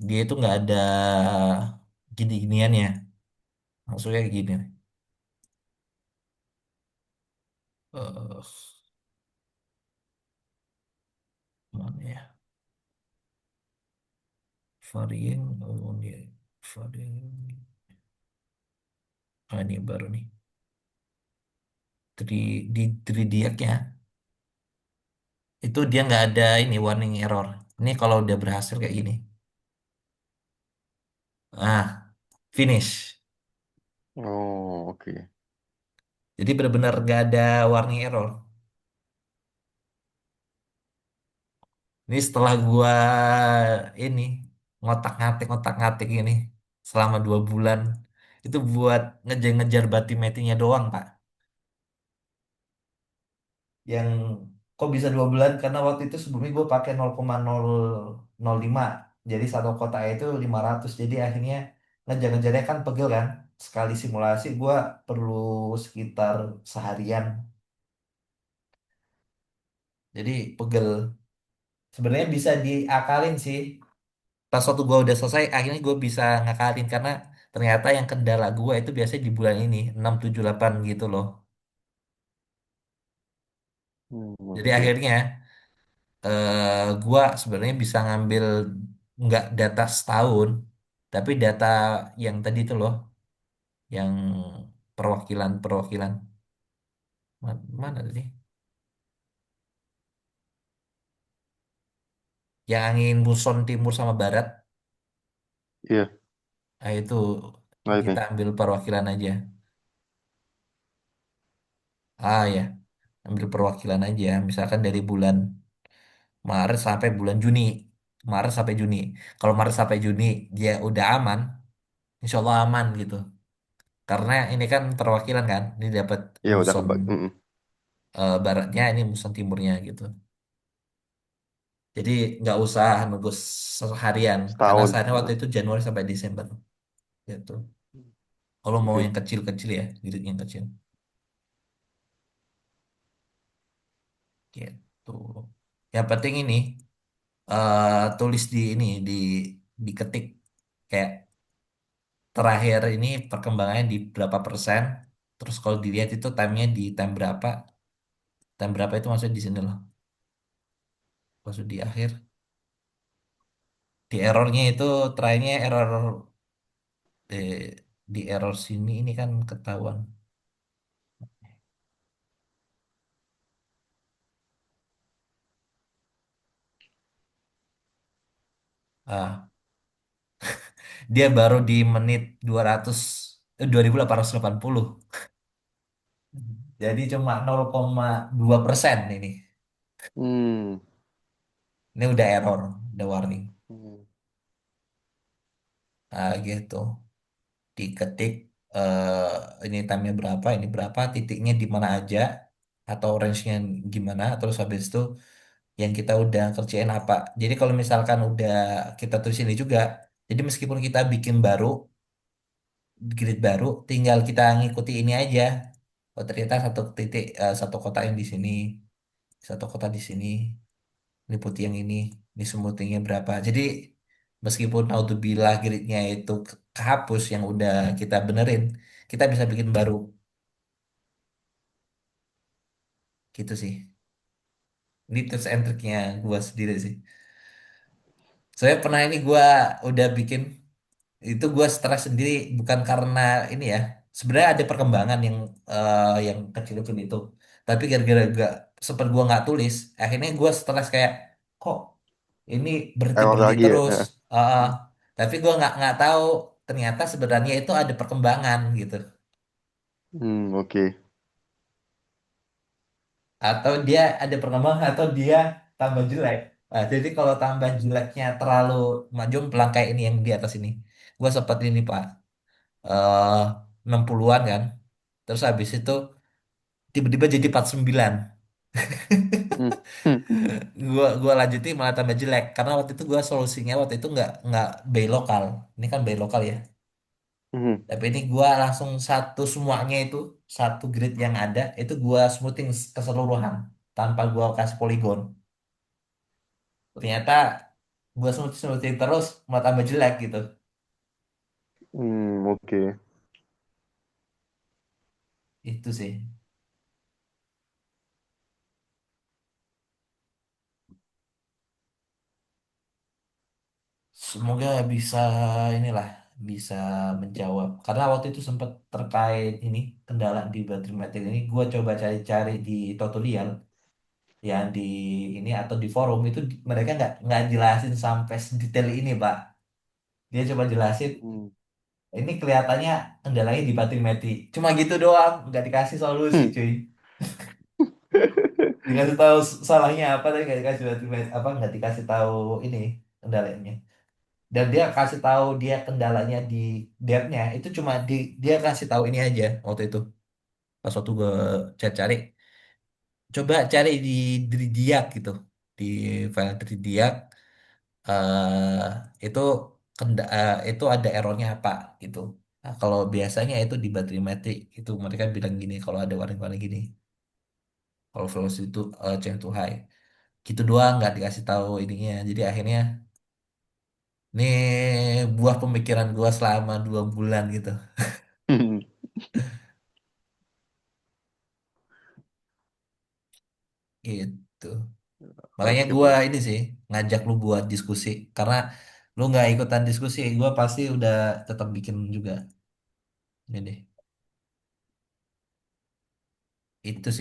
dia itu nggak ada gini-giniannya. Maksudnya gini. eh Mana ya? Varian, oh ini varian. Ah, ini baru nih. Di 3D ya. Itu dia nggak ada ini warning error. Ini kalau udah berhasil kayak gini. Ah, finish. Oh, oke. Jadi benar-benar nggak ada warning error. Ini setelah gua ini ngotak-ngatik ini selama 2 bulan itu buat ngejar-ngejar batimetinya doang Pak. Yang kok bisa 2 bulan? Karena waktu itu sebelumnya gue pakai 0,005. Jadi satu kota itu 500. Jadi akhirnya ngejar-ngejarnya kan pegel kan. Sekali simulasi gue perlu sekitar seharian. Jadi pegel. Sebenarnya bisa diakalin sih. Pas waktu gue udah selesai akhirnya gue bisa ngakalin karena ternyata yang kendala gue itu biasanya di bulan ini 6, 7, 8 gitu loh. Hmm, Jadi oke. akhirnya gue sebenarnya bisa ngambil nggak data setahun tapi data yang tadi itu loh yang perwakilan mana tadi yang angin muson timur sama barat. Iya, Nah itu nah kita ini. ambil perwakilan aja. Ah ya, ambil perwakilan aja misalkan dari bulan Maret sampai bulan Juni. Maret sampai Juni. Kalau Maret sampai Juni dia udah aman, insya Allah aman gitu. Karena ini kan perwakilan kan, ini dapat Iya udah muson kebak. baratnya, ini muson timurnya gitu. Jadi nggak usah nunggu seharian, karena Setahun. saatnya waktu itu Januari sampai Desember gitu. Kalau mau Oke. yang kecil-kecil ya, gitu yang kecil gitu. Yang penting ini tulis di ini diketik kayak terakhir ini perkembangannya di berapa persen. Terus kalau dilihat itu timenya di time berapa itu maksudnya di sini loh. Maksud di akhir, di errornya itu terakhirnya error di error sini ini kan ketahuan. Ah, dia baru di menit 200 2880. Jadi cuma 0,2% ini. Hmm. Ini udah error, udah warning. Hmm. Gitu. Diketik ini time-nya berapa, ini berapa, titiknya di mana aja, atau range-nya gimana, terus habis itu yang kita udah kerjain apa. Jadi kalau misalkan udah kita tulis ini juga, jadi meskipun kita bikin baru, grid baru, tinggal kita ngikuti ini aja. Oh ternyata satu titik, satu kotak yang di sini, satu kotak di sini, ini putih yang ini smoothingnya berapa. Jadi meskipun naudzubillah gridnya itu kehapus yang udah kita benerin, kita bisa bikin baru gitu sih. Ini tips and triknya gue sendiri sih. Saya pernah ini gue udah bikin itu gue stres sendiri bukan karena ini ya. Sebenarnya ada perkembangan yang kecil-kecil itu. Tapi gara-gara gak sempat gue nggak tulis, akhirnya gue stres kayak kok ini berhenti Error berhenti lagi ya. terus. Tapi gue nggak tahu ternyata sebenarnya itu ada perkembangan gitu. Oke. Atau dia ada perkembangan atau dia tambah jelek. Nah, jadi kalau tambah jeleknya terlalu maju kayak ini yang di atas ini. Gue sempat ini Pak, eh 60-an kan. Terus habis itu tiba-tiba jadi 49. Hmm. Hmm. Gua lanjutin malah tambah jelek karena waktu itu gua solusinya waktu itu nggak bay lokal. Ini kan bay lokal ya. Hmm. Tapi ini gua langsung satu semuanya itu satu grid yang ada itu gua smoothing keseluruhan tanpa gua kasih poligon. Ternyata gua smoothing terus malah tambah jelek gitu. Oke. Itu sih. Semoga bisa inilah bisa menjawab. Karena waktu itu sempat terkait ini kendala di baterai metik ini, gua coba cari-cari di tutorial yang di ini atau di forum itu mereka nggak jelasin sampai sedetail ini, Pak. Dia coba jelasin Hmm. ini kelihatannya kendalanya di baterai metik. Cuma gitu doang, nggak dikasih solusi, Hmm. cuy. Dikasih tahu salahnya apa tapi nggak dikasih baterai metik apa nggak dikasih tahu ini kendalanya. Dan dia kasih tahu dia kendalanya di depth-nya itu cuma dia kasih tahu ini aja waktu itu pas waktu gue cari coba cari di Diak gitu di file dari Diak itu itu ada errornya apa gitu. Nah, kalau biasanya itu di baterai metik itu mereka bilang gini kalau ada warning-warning gini kalau velocity itu change to high gitu doang nggak dikasih tahu ininya jadi akhirnya ini buah pemikiran gua selama 2 bulan gitu. Hmm. Gitu. Makanya Oke gua bang. ini sih ngajak lu buat diskusi karena lu nggak ikutan diskusi, gua pasti udah tetap bikin juga. Ini deh. Itu sih.